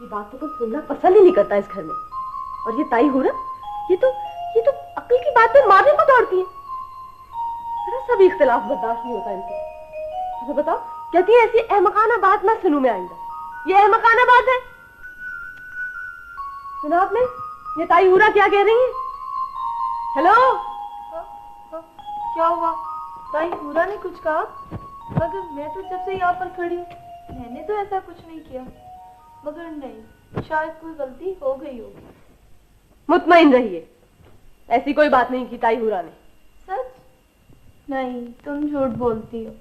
मेरी बात तो कोई सुनना पसंद ही नहीं करता इस घर में। और ये ताई हुरा, ये तो अक्ल की बात पे मारने को दौड़ती है। जरा सा भी इख्तिलाफ बर्दाश्त नहीं होता इनसे। अच्छा बताओ, कहती है ऐसी अहमकाना बात ना सुनूं मैं आइंदा। ये अहमकाना बात है? सुना आपने ये ताई हुरा क्या कह रही है? हेलो, क्या हुआ? ताई हुरा ने कुछ कहा? मगर मैं तो जब से यहाँ पर खड़ी हूँ मैंने तो ऐसा कुछ नहीं किया। मगर नहीं, शायद कोई गलती हो गई होगी। मुतमईन रहिए, ऐसी कोई बात नहीं की ताई हुरा ने। सच? नहीं, तुम झूठ बोलती हो।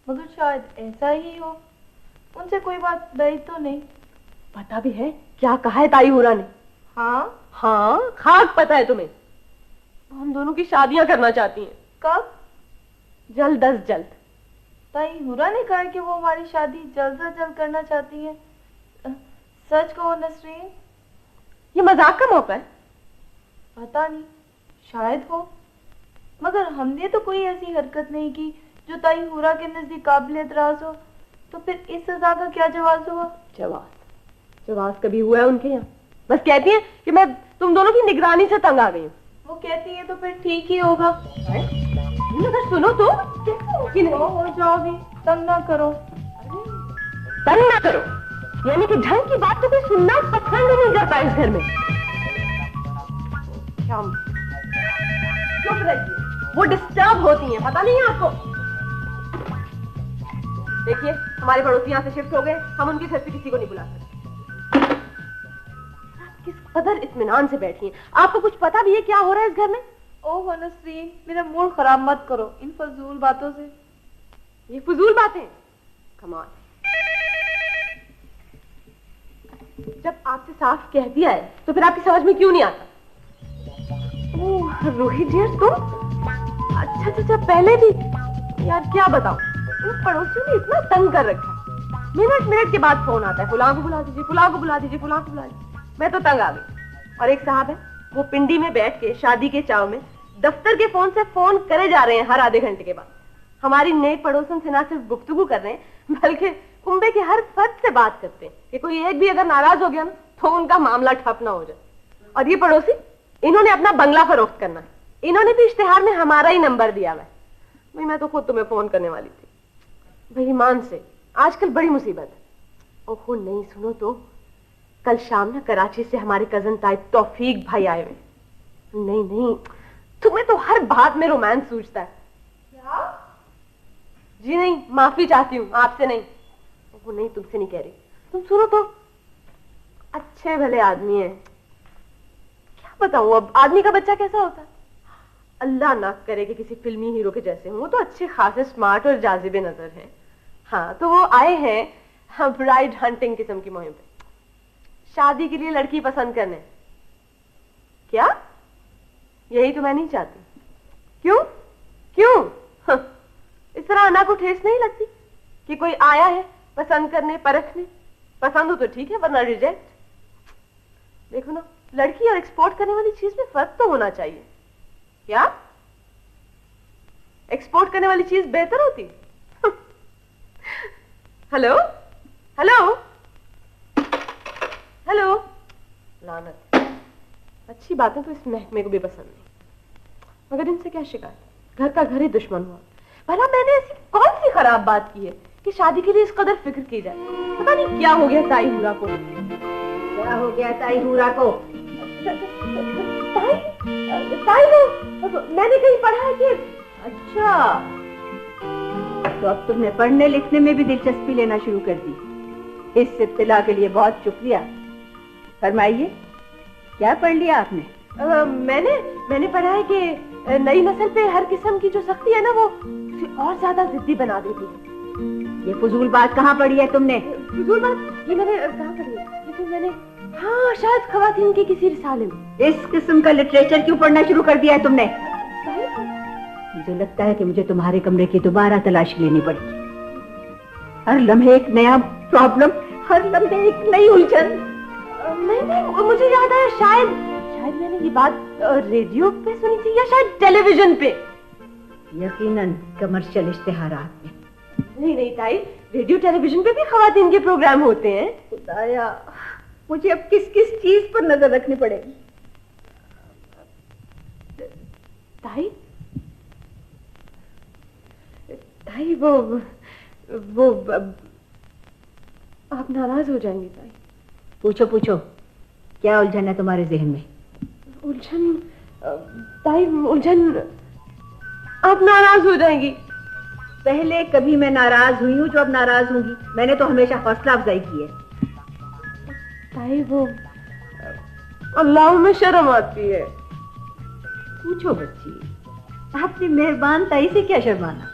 मगर शायद ऐसा ही हो। उनसे कोई बात डरी तो नहीं? पता भी है क्या कहा है ताई हुरा ने? हाँ हाँ, खाक पता है तुम्हें। हम दोनों की शादियां करना चाहती हैं। कब? जल्द अज जल्द। ताई हुरा ने कहा कि वो हमारी शादी जल्द से जल्द करना चाहती है। सच कहो नसरीन, ये मजाक का मौका है? पता नहीं, शायद हो। मगर हमने तो कोई ऐसी हरकत नहीं की जो ताई हुरा के नजदीक काबिल एतराज हो। तो फिर इस सजा का क्या जवाब हुआ? जवाब कभी हुआ है उनके यहाँ? बस कहती हैं कि मैं तुम दोनों की निगरानी से तंग आ गई हूँ। वो कहती है तो फिर ठीक ही होगा। अगर सुनो तो हो जाओ भी, तंग ना करो। तंग ना करो यानी कि ढंग की बात तो कोई सुनना पसंद नहीं करता इस घर में। चुप रहिए, वो डिस्टर्ब होती हैं, पता नहीं है आपको? देखिए हमारे पड़ोसी यहाँ से शिफ्ट हो गए, हम उनके घर से किसी को नहीं बुला सकते। किस कदर इत्मीनान से बैठी हैं। आपको कुछ पता भी है क्या हो रहा है इस घर में? ओह नसरीन, मेरा मूड खराब मत करो इन फजूल बातों से। ये फजूल बातें? कमाल। जब आपसे साफ कह दिया है तो फिर आपकी समझ में क्यों नहीं आता? ओह रोहित डियर, तुम? अच्छा, पहले भी। यार क्या बताऊं, इन पड़ोसियों ने इतना तंग कर रखा है। मिनट के बाद फोन आता है, फुलां को बुला दीजिए, फुलां को बुला दीजिए, फुलां को बुला दीजिए। मैं तो तंग आ गई। और एक साहब है, वो पिंडी में बैठ के शादी के चाव में दफ्तर के फोन से फोन करे जा रहे हैं हर आधे घंटे के बाद। हमारी नए पड़ोसन से ना सिर्फ गुफ्तगू कर रहे हैं बल्कि कुंबे के हर फर्द से बात करते हैं कि कोई एक भी अगर नाराज हो गया ना तो उनका मामला ठप ना हो जाए। और ये पड़ोसी, इन्होंने अपना बंगला फरोख्त करना है। इन्होंने भी इश्तिहार में हमारा ही नंबर दिया हुआ है। भाई मैं तो खुद तुम्हें फोन करने वाली थी। भाई ईमान से आजकल बड़ी मुसीबत है। ओहो नहीं, सुनो तो, कल शाम ना कराची से हमारे कजन ताई तौफीक भाई आए हुए। नहीं, तुम्हें तो हर बात में रोमांस सूझता है। क्या? जी नहीं, माफी चाहती हूँ, आपसे नहीं। वो नहीं, तुमसे नहीं कह रही। तुम सुनो तो, अच्छे भले आदमी हैं। क्या बताऊं अब, आदमी का बच्चा कैसा होता है? अल्लाह ना करे कि किसी फिल्मी हीरो के जैसे हों। वो तो अच्छे खासे स्मार्ट और जाजिबे नजर हैं। हाँ, तो वो आए हैं ब्राइड हंटिंग किस्म की मुहिम पे, शादी के लिए लड़की पसंद करने। क्या? यही तो मैं नहीं चाहती। क्यों? इस तरह अना को ठेस नहीं लगती कि कोई आया है पसंद करने, परखने? पसंद हो तो ठीक है, वरना रिजेक्ट। देखो ना, लड़की और एक्सपोर्ट करने वाली चीज में फर्क तो होना चाहिए। क्या? एक्सपोर्ट करने वाली चीज बेहतर होती? हेलो, लानत। अच्छी बातें तो इस महकमे को भी पसंद नहीं, मगर इनसे क्या शिकायत? घर का घर ही दुश्मन हुआ। भला मैंने ऐसी कौन सी खराब बात की है कि शादी के लिए इस कदर फिक्र की जाए? पता नहीं क्या हो गया ताई हुरा को। क्या हो गया ताई हुरा को? ताई मैंने कहीं पढ़ा है कि। अच्छा, तो अब तुमने पढ़ने लिखने में भी दिलचस्पी लेना शुरू कर दी। इस इत्तला के लिए बहुत शुक्रिया। फरमाइए, क्या पढ़ लिया आपने? मैंने पढ़ा है कि नई नस्ल पे हर किस्म की जो सख्ती है ना, वो उसे और ज्यादा जिद्दी बना देती है। ये फजूल बात कहाँ पढ़ी है तुमने? फजूल बात? ये मैंने कहाँ पढ़ी है? लेकिन मैंने, हाँ, शायद खवातीन के किसी रिसाले में। इस किस्म का लिटरेचर क्यों पढ़ना शुरू कर दिया है तुमने? मुझे लगता है कि मुझे तुम्हारे कमरे की दोबारा तलाशी लेनी पड़ेगी। हर लम्हे एक नया प्रॉब्लम, हर लम्हे एक नई उलझन। नहीं, मुझे याद आया, शायद मैंने ये बात रेडियो पे सुनी थी या शायद टेलीविजन पे। यकीनन कमर्शियल इश्तिहारात में। नहीं ताई, रेडियो टेलीविजन पे भी खवातीन के प्रोग्राम होते हैं। खुदाया, मुझे अब किस किस चीज पर नजर रखनी पड़ेगी? ताई, ताई वो आप नाराज हो जाएंगे ताई। पूछो पूछो, क्या उलझन है तुम्हारे जहन में? उलझन ताई, उलझन, आप नाराज हो जाएंगी। पहले कभी मैं नाराज हुई हूँ जो अब नाराज होंगी? मैंने तो हमेशा हौसला अफजाई की है। ताई वो अल्लाह में शर्म आती है। पूछो बच्ची, आपने मेहरबान ताई से क्या शर्माना?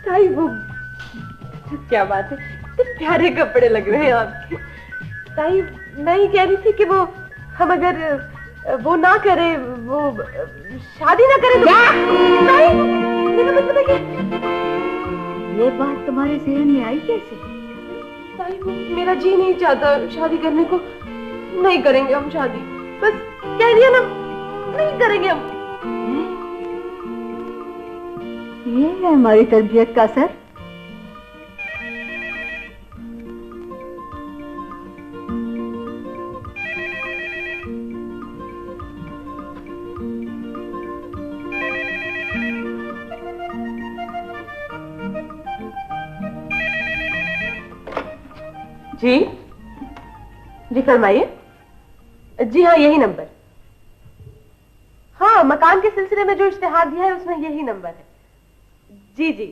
ताई वो क्या बात है, कितने प्यारे कपड़े लग रहे हैं आपके। ताई मैं ही कह रही थी कि वो हम अगर वो ना करे, वो शादी ना करे तो ताई, मेरा मतलब है कि ये बात तुम्हारे जहन में आई कैसे? ताई मेरा जी नहीं चाहता शादी करने को। नहीं करेंगे हम शादी, बस कह दिया ना, नहीं करेंगे हम। ये है हमारी तरबियत का असर। जी जी फरमाइए। जी हाँ, यही नंबर। हाँ, मकान के सिलसिले में जो इश्तिहार दिया है उसमें यही नंबर है। जी जी।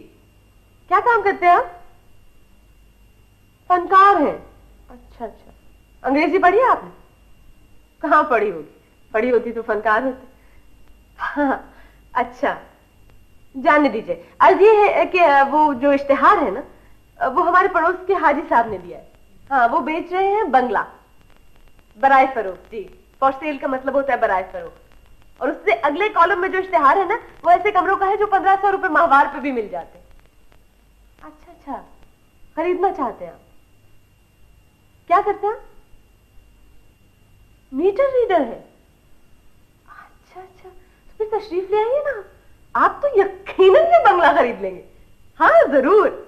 क्या काम करते हैं आप? फनकार हैं। अच्छा अच्छा। अंग्रेजी पढ़ी है आपने? कहाँ पढ़ी होगी, पढ़ी होती तो फनकार होते। हाँ अच्छा, जाने दीजिए। अर्ज ये है कि वो जो इश्तिहार है ना, वो हमारे पड़ोस के हाजी साहब ने दिया है। हाँ, वो बेच रहे हैं बंगला बराए फरोख्त। जी, फॉर सेल का मतलब होता है बराए फरोख्त। और उससे अगले कॉलम में जो इश्तिहार है ना, वो ऐसे कमरों का है जो 1500 रुपए माहवार पे भी मिल जाते हैं। अच्छा अच्छा, खरीदना चाहते हैं आप? क्या करते हैं? मीटर रीडर है। अच्छा अच्छा, तो फिर तशरीफ ले आइए ना, आप तो यकीनन ये बंगला खरीद लेंगे। हाँ जरूर।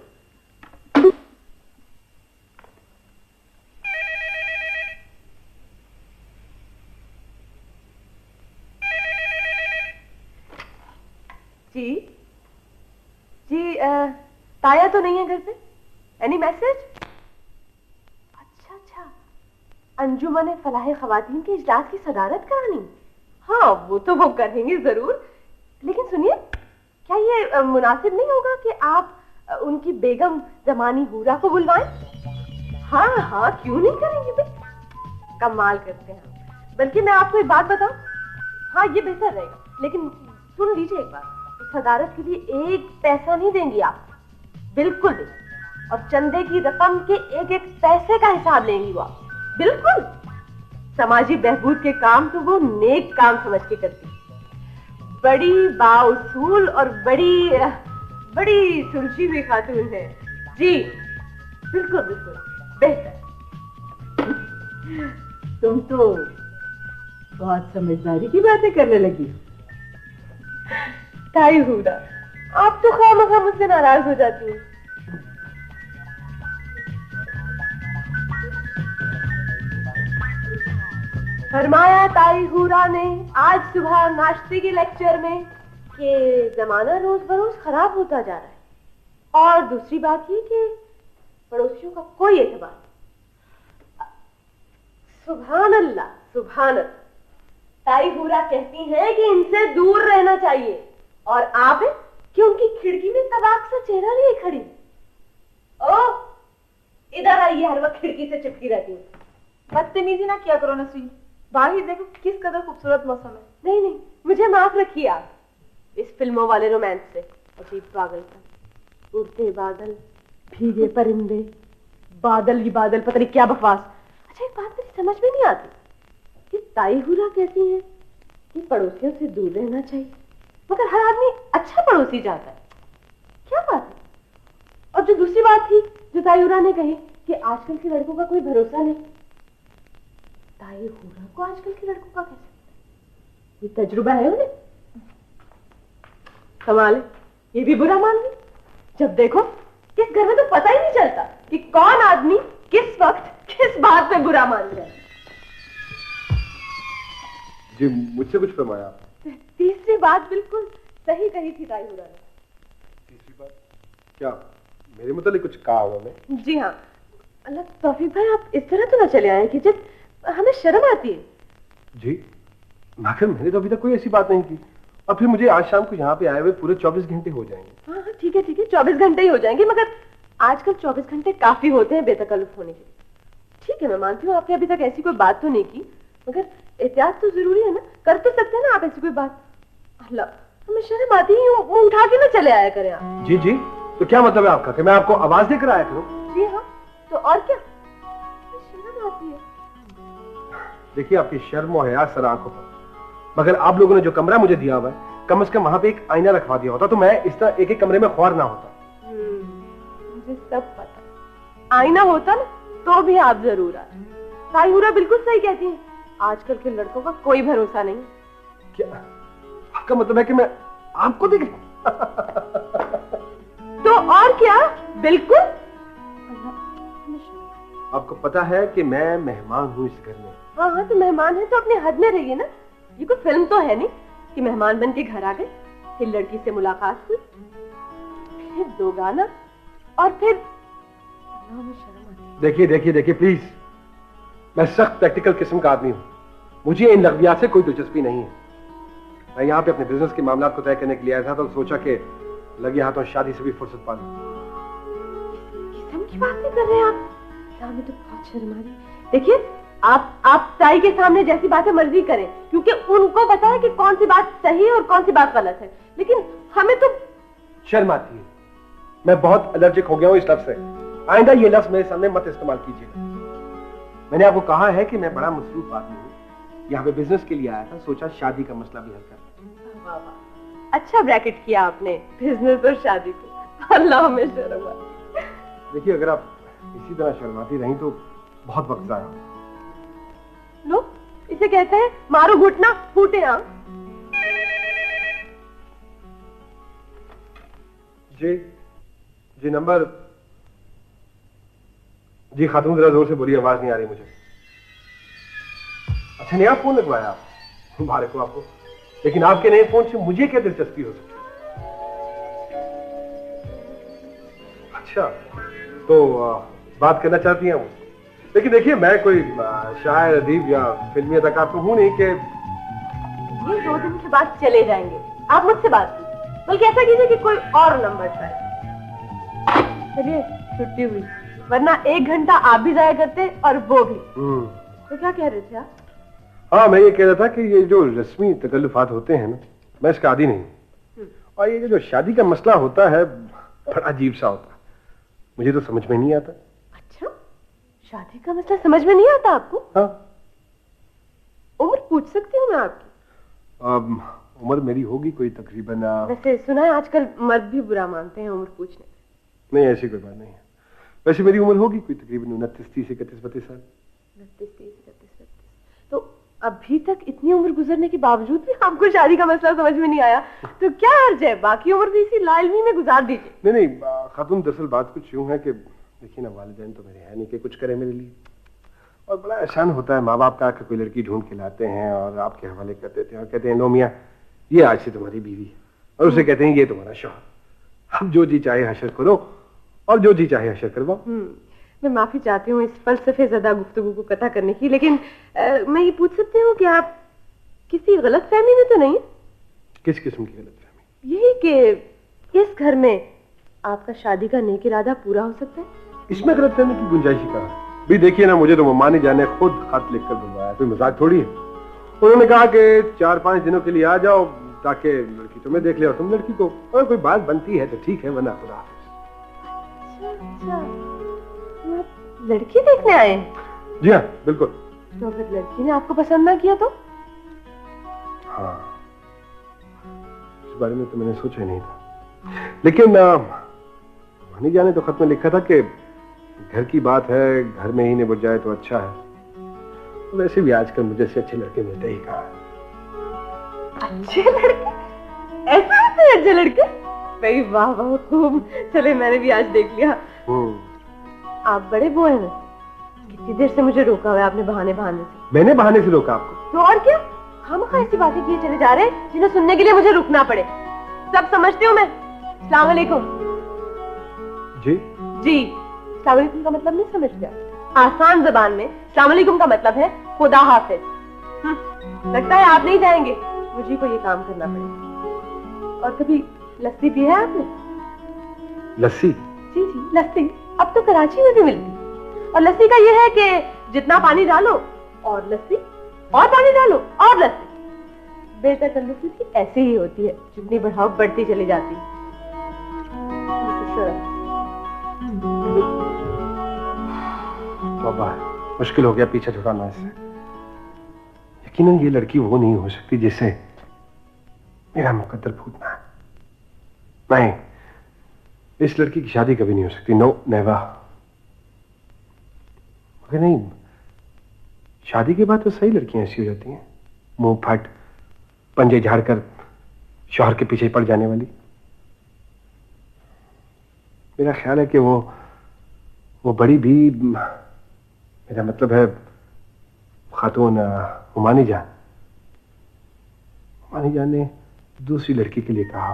जी जी, ताया तो नहीं है घर पे? Any message? अच्छा अच्छा, अंजुमन फलाह खवातीन के इजलास की सदारत करानी? हाँ, वो तो वो करेंगे जरूर। लेकिन सुनिए, क्या ये मुनासिब नहीं होगा कि आप उनकी बेगम जमानी हूरा को बुलवाएं? हाँ हाँ, क्यों नहीं करेंगे भाई, कमाल करते हैं। बल्कि मैं आपको एक बात बताऊं, हाँ ये बेहतर रहेगा। लेकिन सुन लीजिए एक बात, सदारत के लिए एक पैसा नहीं देंगी आप, बिल्कुल भी। और चंदे की रकम के एक एक पैसे का हिसाब लेंगी वो आप, बिल्कुल। समाजी बहबूद के काम तो वो नेक काम समझ के करती। बड़ी बाउसूल और बड़ी बड़ी सुलझी हुई खातून है। जी बिल्कुल बिल्कुल बेहतर। तुम तो बहुत समझदारी की बातें करने लगी। ताई हूरा, आप तो खामखा मुझसे नाराज हो जाती हैं। फरमाया ताई हूरा ने आज सुबह नाश्ते के लेक्चर में कि जमाना रोज बरोज खराब होता जा रहा है। और दूसरी बात ये कि पड़ोसियों का कोई एतबार नहीं। सुभान अल्लाह सुभान अल्लाह। ताई हूरा कहती हैं कि इनसे दूर रहना चाहिए, और आप हैं कि उनकी खिड़की में तबाक सा चेहरा लिए खड़ी। ओ इधर आइए, हर वक्त खिड़की से चिपकी रहती है। बदतमीजी ना किया करो नसरीन, बाहर ही देखो किस कदर खूबसूरत मौसम है। नहीं नहीं, मुझे माफ रखिए आप इस फिल्मों वाले रोमांस से। अजीब पागलपन, उड़ते बादल, भीगे परिंदे, बादल ही बादल, पता नहीं क्या बकवास। अच्छा एक बात मेरी समझ में नहीं आती कि ताई हूरा कहती है कि पड़ोसियों से दूर रहना चाहिए, मगर हर आदमी अच्छा पड़ोसी चाहता है। क्या बात है? और जो दूसरी बात थी जो ताई हूरा ने कही कि आजकल के लड़कों का कोई भरोसा नहीं, ताई हूरा को आजकल के लड़कों का कैसे, ये तजुर्बा है उन्हें? कमाल है, ये भी बुरा मान ली। जब देखो किस घर में तो पता ही नहीं चलता कि कौन आदमी किस वक्त किस बात पे बुरा मान रहे हैं? जी मुझसे कुछ फरमाया आपने? तीसरी बात बिल्कुल सही कही थी ताई हुरा ने। तीसरी बात क्या? मेरे मुतालिक कुछ कहा उन्होंने? जी हाँ। अल्लाह तौफीक भाई, आप इस तरह तो ना चले आए कि जब हमें शर्म आती है। जी आखिर मैंने तो अभी तक कोई ऐसी बात नहीं की, और फिर मुझे आज शाम को यहाँ पे आए हुए पूरे 24 घंटे हो जाएंगे। हाँ हाँ ठीक है 24 घंटे ही हो जाएंगे, मगर आजकल 24 घंटे काफी होते हैं बेतकल्लुफ होने के लिए। ठीक है मैं मानती हूँ आपने अभी तक ऐसी कोई बात तो नहीं की, मगर एहतियात तो जरूरी है ना। कर तो सकते हैं ना आप ऐसी कोई बात। अल्लाह हमें शर्म आती है, मुंह उठा के ना चले आया करें आप। जी जी तो क्या मतलब है आपका कि मैं आपको आवाज देकर आया करूं? जी हाँ तो और क्या, शर्म आती है। देखिए आपकी शर्म और हया सर आंखों पर, मगर आप लोगों ने जो कमरा मुझे दिया हुआ है कम से कम वहां पे एक आईना रखवा दिया होता तो मैं इस तरह एक एक कमरे में ख्वार ना होता। मुझे सब पता। आईना होता ना तो भी आप जरूर आते। ताई हुरा बिल्कुल सही कहती हैं, आजकल के लड़कों का कोई भरोसा नहीं। क्या आपका मतलब है कि मैं आपको देख तो और क्या, बिल्कुल। आपको पता है कि मैं मेहमान हूँ इस घर में। हाँ हाँ तो मेहमान है तो अपने हद में रहिए ना। ये कोई फिल्म तो है नहीं कि मेहमान बन के घर आ गए, फिर लड़की से मुलाकात हुई, फिर दो गाना, और फिर देखिए देखिए देखिए प्लीज, मैं सख्त प्रैक्टिकल किस्म का आदमी हूँ, मुझे इन लफ्जियात से कोई दिलचस्पी नहीं है। मैं यहाँ पे अपने बिजनेस के मामला को तय करने के लिए आया था तो सोचा कि लगे हाथों शादी से भी फुर्सत पा लूं। किस्म की बातें कर रहे हैं आप? हमें तो बहुत शर्म आ रही है। देखिए आप ताई के सामने जैसी बातें मर्जी करें, क्योंकि उनको पता है कि कौन सी बात सही है और कौन सी बात गलत है, लेकिन हमें तो शर्म आती है। मैं बहुत एलर्जिक हो गया हूँ इस लफ्ज से। आइंदा ये लफ्ज मेरे सामने मत इस्तेमाल कीजिएगा। मैंने आपको कहा है कि मैं बड़ा मसरूफ आदमी हूँ, यहाँ पे बिजनेस के लिए आया था, सोचा शादी का मसला भी हल कर। अच्छा ब्रैकेट किया आपने बिजनेस और शादी को। अल्लाह हमें शर्म आती। देखिए अगर आप इसी तरह शर्माती रही तो बहुत वक्त जाया। लो इसे कहते हैं मारो घुटना फूटे आंख। जी नंबर। जी खातून जरा जोर से बोलिए, आवाज नहीं आ रही मुझे। अच्छा नया फोन लगवाया आप? मुबारक हो आपको, लेकिन आपके नए फोन से मुझे क्या दिलचस्पी हो सकती है? अच्छा तो बात करना चाहती हैं वो? लेकिन देखिए मैं कोई शायर अदीब या फिल्मी अदाकार तो हूं नहीं कि ये 2 दिन के बाद चले जाएंगे। आप मुझसे बात कीजिए, बल्कि ऐसा कीजिए कि कोई और नंबर ट्राई। चलिए छुट्टी हुई, वरना 1 घंटा आप भी जाया करते और वो भी। तो क्या कह रहे थे आप? हाँ मैं ये कह रहा था कि ये जो रस्मी तकल्लुफात होते हैं ना, मैं इसका आदी नहीं। और ये जो शादी का मसला होता है बड़ा अजीब सा होता है, मुझे तो समझ में नहीं आता। अच्छा शादी का मसला समझ में नहीं आता आपको? हाँ। उम्र पूछ सकती हूँ मैं आपकी? उम्र मेरी होगी कोई तकरीबन। वैसे सुना है आजकल मर्द भी बुरा मानते हैं उम्र पूछने। नहीं ऐसी कोई बात नहीं है। वैसे मेरी उम्र होगी कोई तकरीबन 29, 30, 31, 32 साल। 29, 30, 31, 32। तो अभी तक इतनी उम्र गुजरने के बावजूद भी आपको शादी का मसला समझ में नहीं आया, तो क्या अर्ज है? बाकी उम्र भी इसी लालमी में गुजार दीजिए। नहीं खातून दरअसल बात कुछ यूं है कि देखिए ना, वालिदैन तो मेरे है नहीं कि कुछ करे मेरे लिए, और बड़ा एहसान होता है माँ बाप का कि कोई लड़की ढूंढ के लाते हैं और आपके हवाले कर देते हैं और कहते हैं लो मियां ये आज से तुम्हारी बीवी है, और उसे कहते हैं ये तुम्हारा शौहर। अब जो जी चाहे हशर करो और जो जी चाहे हशर करवाओ। मैं माफी चाहती हूँ इस फलसफे ज़दा गुफ्तगू को कता करने की, लेकिन मैं ये पूछ सकती हूँ कि आप किसी गलतफहमी में तो नहीं? किस किस्म की गलतफहमी? यही कि इस घर में आपका शादी का नेक इरादा पूरा हो सकता है। इसमें गलतफहमी की गुंजाइश ही कहा? भी देखिए ना, मुझे तो मम्मा ने जाने खुद खत लिखकर बुलवाया, कोई मजाक थोड़ी है। उन्होंने कहा कि 4-5 दिनों के लिए आ जाओ ताकि लड़की तुम्हें देख ले और तुम लड़की को, और कोई बात बनती है तो ठीक है, वरना खुदा। अच्छा लड़की देखने आए? जी हाँ बिल्कुल। तो फिर लड़की ने आपको पसंद ना किया तो? हाँ इस बारे में तो मैंने सोचा ही नहीं था, लेकिन मानी जाने तो खत में लिखा था कि घर की बात है, घर में ही निपट जाए तो अच्छा है। तो वैसे भी आजकल मुझे से अच्छे लड़के मिलते ही कहा। अच्छे लड़के? ऐसे होते हैं अच्छे लड़के? भाई वाह वाह खूब, चले मैंने भी आज देख लिया। आप बड़े वो हैं, कितने इतनी देर से मुझे रोका हुआ है आपने बहाने बहाने से। मैंने बहाने से रोका आपको? तो और क्या, हम ऐसी बातें किए चले जा रहे हैं जिन्हें सुनने के लिए मुझे रुकना पड़े। सब समझती हूँ मैं। अस्सलाम वालेकुम। जी जी, अस्सलाम वालेकुम का मतलब नहीं समझते? आसान जबान में अस्सलाम वालेकुम का मतलब है खुदा हाफिज। लगता है आप नहीं जाएंगे, मुझे को ये काम करना पड़ेगा। और कभी लस्सी पी है आपने? लस्सी? जी जी लस्सी, अब तो कराची में भी मिलती। और लस्सी का ये है कि जितना पानी डालो और लस्सी, और पानी डालो और लस्सी। बेतकल्लुफी की ऐसे ही होती है, जितनी बढ़ाओ बढ़ती चली जाती है। बाबा मुश्किल हो गया पीछे छुड़ाना इससे। यकीनन ये लड़की वो नहीं हो सकती जिससे मेरा मुकद्दर फूटना है। नहीं, इस लड़की की शादी कभी नहीं हो सकती। No never. मगर नहीं, शादी के बाद तो सही लड़कियां ऐसी हो जाती हैं, मुंह फट, पंजे झाड़कर शौहर के पीछे पड़ जाने वाली। मेरा ख्याल है कि वो बड़ी भी, मेरा मतलब है खातून हुमानी जान ने दूसरी लड़की के लिए कहा,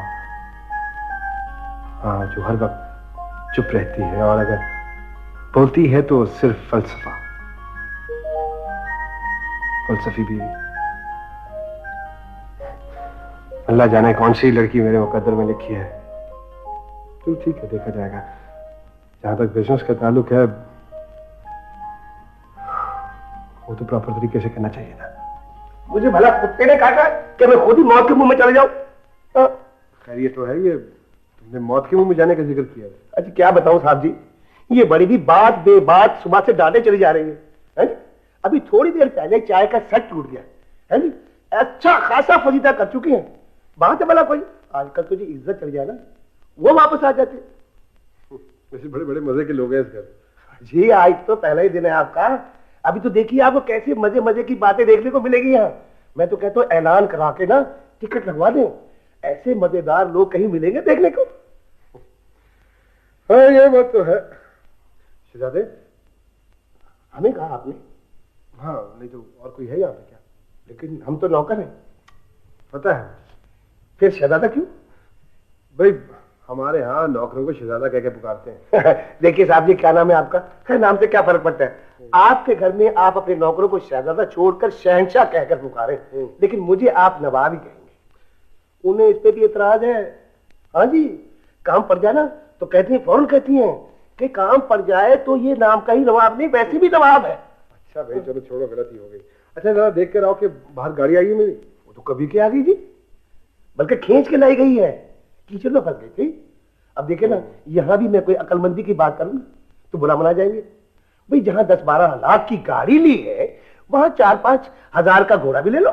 हाँ, जो हर वक्त चुप रहती है और अगर बोलती है तो सिर्फ फलसफी भी। अल्लाह जाने कौन सी लड़की मेरे मुकद्दर में लिखी है। तो ठीक है, देखा जाएगा। जहां तक बिजनेस का ताल्लुक है, वो तो प्रॉपर तरीके से करना चाहिए था। मुझे भला कुत्ते ने काटा कि मैं खुद ही मौत के मुंह में चले जाऊं? खैर ये तो है, ये तुमने मौत के मुंह में जाने का जिक्र किया। अच्छा क्या बताऊं साहब जी, ये बड़ी भी बात बेबात सुबह से डांटे चली जा रही है जी? अभी थोड़ी देर पहले चाय का सेट टूट गया है जी, अच्छा खासा फजीदा कर चुकी है। बात है भला कोई, आजकल तो जी इज्जत चली जाए ना, वो वापस आ जाते। वैसे बड़े बड़े मजे के लोग हैं इस घर। जी आज तो पहला ही दिन है आपका। अभी तो देखिए आपको कैसी मजे मजे की बातें देखने को मिलेगी यहाँ। मैं तो कहता हूँ ऐलान करा के ना टिकट लगवा दें, ऐसे मजेदार लोग कहीं मिलेंगे देखने को। हाँ ये बात तो है। शहजादे, हमें कहा आपने? हाँ, नहीं तो और कोई है यहाँ पे क्या? लेकिन हम तो नौकर हैं। पता है। फिर शहजादा क्यों? भाई हमारे यहाँ नौकरों को शहजादा कह के पुकारते हैं। देखिए साहब जी, क्या नाम है आपका? खैर नाम से क्या फर्क पड़ता है। आपके घर में आप अपने नौकरों को शहजादा छोड़कर शहंशाह कहकर पुकारे, लेकिन मुझे आप नवाब ही कहेंगे। उन्हें इस पे भी एतराज है। हाँ जी, काम पड़ जाए ना तो कहती हैं, फौरन कहती हैं कि काम पड़ जाए तो ये नाम का ही नवाब नहीं, वैसे भी नवाब है। अच्छा भाई चलो छोड़ो, गलती हो गई। अच्छा जरा देख कर आओ कि बाहर गाड़ी आई है मेरी। वो तो कभी के आ गई जी, बल्कि खींच के लाई गई है, कीचड़ में फंस गई थी। अब देखे ना, यहाँ भी मैं कोई अकलमंदी की बात करूँ तो बुरा मना जाएंगे। भाई जहां 10-12 लाख की गाड़ी ली है, वहां 4-5 हजार का घोड़ा भी ले लो।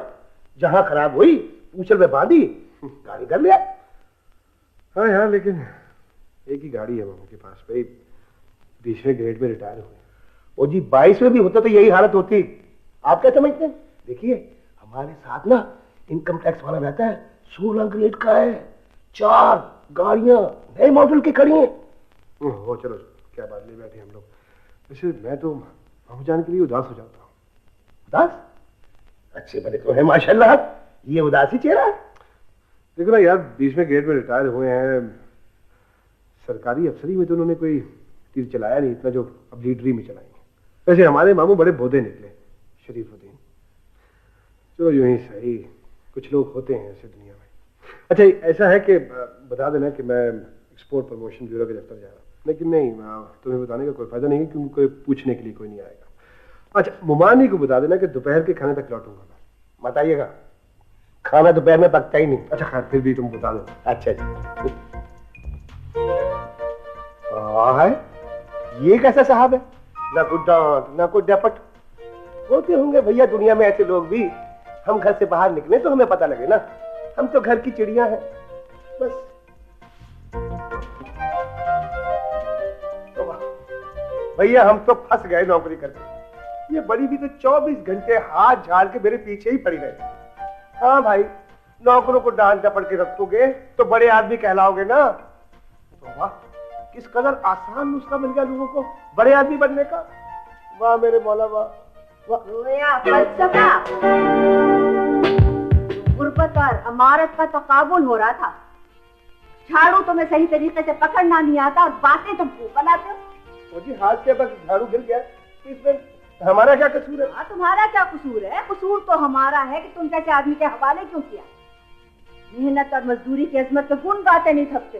जहां खराब हुई पूछल में बांधी गाड़ी कर लिया। हाँ यार, लेकिन एक ही गाड़ी है मामा के पास। भाई 20वें ग्रेड में रिटायर हुए। ओ जी 22वें भी होता तो यही हालत होती। आप क्या समझते हैं? देखिए हमारे साथ ना इनकम टैक्स वाला रहता है, 16 ग्रेड का है, 4 गाड़ियां नए मॉडल की खड़ी हैं। हो चलो, क्या बात नहीं, बैठे हम लोग। वैसे मैं तो मामू जान के लिए उदास हो जाता हूँ। उदास? अच्छे बड़े तो है माशाल्लाह, ये उदासी चेहरा है। देखो ना यार, 20वें ग्रेड में रिटायर हुए हैं, सरकारी अफसरी में तो उन्होंने कोई तीर चलाया नहीं इतना जो अब लीडरी में चलाएंगे। वैसे हमारे मामू बड़े भोदे निकले, शरीफुद्दीन। चलो यूं ही सही, कुछ लोग होते हैं ऐसे दुनिया में। अच्छा ऐसा है कि बता देना कि मैं एक्सपोर्ट प्रमोशन ब्यूरो के दफ्तर जा रहा हूँ, लेकिन नहीं तुम्हें बताने का कोई फायदा नहीं है क्योंकि कोई पूछने के लिए कोई नहीं आएगा। अच्छा मुमानी को बता देना कि दोपहर के खाने तक लौटूंगा मैं। बताइएगा, खाना दोपहर में पकता ही नहीं। अच्छा खैर, फिर भी तुम बता दो। अच्छा जी। हाँ है, ये कैसा साहब है? ना कुछ डांट ना कुछ डपट। होते होंगे भैया दुनिया में ऐसे लोग भी। हम घर से बाहर निकले तो हमें पता लगे ना, हम तो घर की चिड़िया हैं बस। तो भैया हम तो फंस गए नौकरी करके। ये बड़ी भी तो 24 घंटे हाथ झाड़ के मेरे पीछे ही पड़ी रहती। हाँ भाई, नौकरों को डांट डपट के रखोगे तो बड़े आदमी कहलाओगे ना। तो वाह, किस कदर आसान नुस्खा मिल गया लोगों को बड़े आदमी बनने का। वाह मेरे मौला वाह। रोया फलसफा, गुर्बत और अमारत का तकाबुल हो रहा था। झाड़ू तुम्हें सही तरीके से पकड़ना नहीं आता और बातें तुम खूब बनाते हो। मुझे हाथ से बस झाड़ू गिर गया, इसमें हमारा क्या कसूर है? हाँ, तुम्हारा क्या कसूर है? कसूर तो हमारा है कि तुम जैसे आदमी के हवाले क्यों किया। मेहनत और मजदूरी की अजमत पे गुण गाते नहीं थकते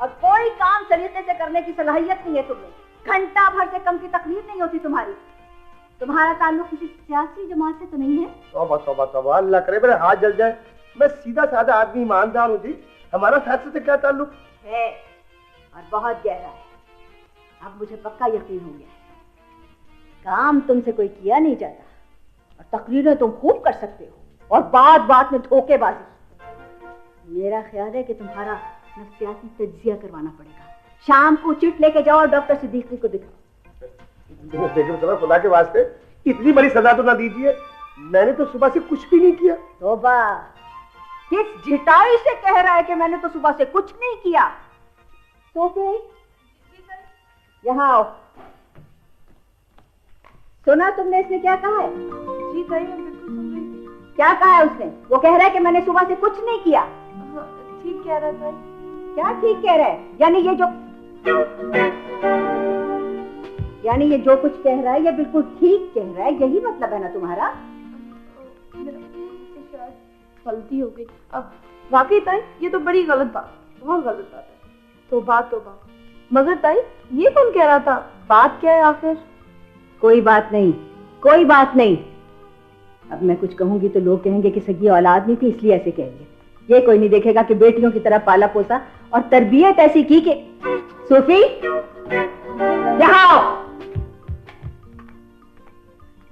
और कोई काम सलीके से करने की सलाहियत नहीं है तुम्हें। घंटा भर से कम की तकलीफ नहीं होती तुम्हारी। तुम्हारा ताल्लुक किसी सियासी जमात से तो नहीं है? तौबा तौबा तौबा, अल्लाह करे मेरे हाथ जल जाए। मैं सीधा साधा आदमी, ईमानदार हूँ जी। हमारा फैसले से क्या ताल्लुक है? और बहुत गहरा है। अब मुझे पक्का यकीन हो गया है, काम तुमसे कोई किया नहीं जाता और तकरीरें तुम खूब कर सकते हो और बात बात में धोखेबाजी। मेरा ख्याल है कि तुम्हारा नफ्सियाती तज्जिया करवाना पड़ेगा। शाम को चिट लेके जाओ और डॉक्टर सिद्दीकी को दिखाओ। देखो खुदा के वास्ते इतनी बड़ी सजा तो ना दीजिए। मैंने तो सुबह से कुछ भी नहीं किया। तौबा, किस झिटाई से कह रहा है कि मैंने तो सुबह से कुछ नहीं किया। सोफे, यहाँ आओ। सुना तुमने इसने क्या कहा है? जी ताई, मैं बिल्कुल सुन रही थी। क्या कहा है उसने? वो कह रहा है कि मैंने सुबह से कुछ नहीं किया। ठीक कह रहा था। क्या ठीक कह रहा है? यानी ये जो कुछ कह रहा है ये बिल्कुल ठीक कह रहा है, यही मतलब है ना तुम्हारा? गलती हो गई। अब वाकई ताई ये तो बड़ी गलत बात, बहुत गलत बात है। तो बात मगर ताई ये कौन कह रहा था? बात क्या है आखिर? कोई बात नहीं, कोई बात नहीं। अब मैं कुछ कहूंगी तो लोग कहेंगे कि सगी औलाद नहीं थी इसलिए ऐसे कह दिया। ये कोई नहीं देखेगा कि बेटियों की तरह पाला पोसा और तरबियत ऐसी की कि सूफी, यहाँ आओ।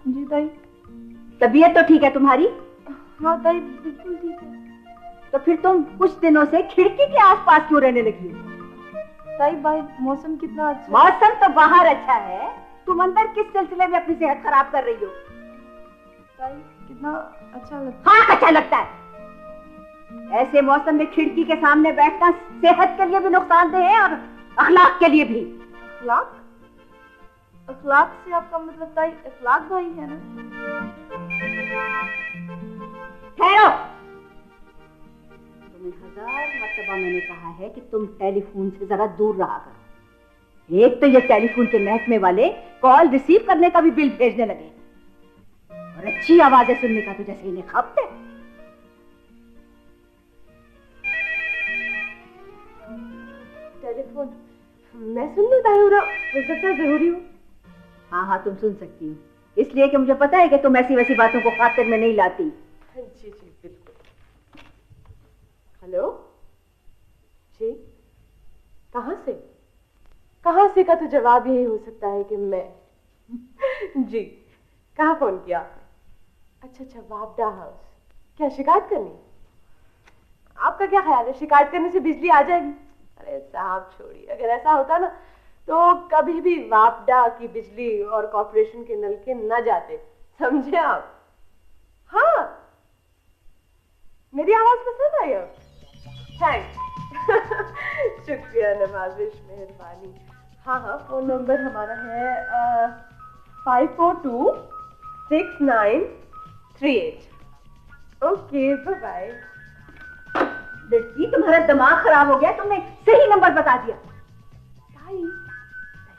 जी ताई। तबीयत तो ठीक है तुम्हारी? हाँ ताई, बिल्कुल ठीक है। तो फिर तुम कुछ दिनों से खिड़की के आसपास क्यों रहने लगी हो? ताई भाई, मौसम कितना अच्छा। मौसम तो बाहर अच्छा है, तुम अंदर किस सिलसिले में अपनी सेहत खराब कर रही हो? ताई कितना अच्छा लगता है। हाँ, अच्छा लगता है। ऐसे मौसम में खिड़की के सामने बैठना सेहत के लिए भी नुकसानदेह है और अखलाक के लिए भी। अखलाक? अखलाक से आपका मतलब ताई अखलाक भाई है ना? ठहरो। तुम्हें 1000 मर्तबा मैंने कहा है कि तुम टेलीफोन से जरा दूर रहा करो। एक तो ये टेलीफोन के महकमे वाले कॉल रिसीव करने का भी बिल भेजने लगे और अच्छी आवाजें सुनने का तो जैसे इन्हें खपत है। टेलीफोन मैं सुन लूं तायूरा, हो सकता है जरूरी हो। हाँ हाँ, तुम सुन सकती हो, इसलिए कि मुझे पता है कि तुम ऐसी वैसी बातों को खातिर में नहीं लाती। जी जी बिल्कुल। हेलो जी, कहाँ से का तो जवाब यही हो सकता है कि मैं जी। कहाँ फोन किया आपने? अच्छा, वापडा हाउस। क्या शिकायत करनी? आपका क्या ख्याल है, शिकायत करने से बिजली आ जाएगी? अरे साहब छोड़िए, अगर ऐसा होता ना तो कभी भी वापडा की बिजली और कॉर्पोरेशन के नलके न जाते, समझे आप? हाँ, मेरी आवाज पसंद आई अब? थैंक्स। शुक्रिया, नवाजिश, मेहरबानी। हाँ हाँ, फोन नंबर हमारा है 54269338। Okay, bye bye. लड़की, तुम्हारा दिमाग खराब हो गया, तुमने सही नंबर बता दिया। सही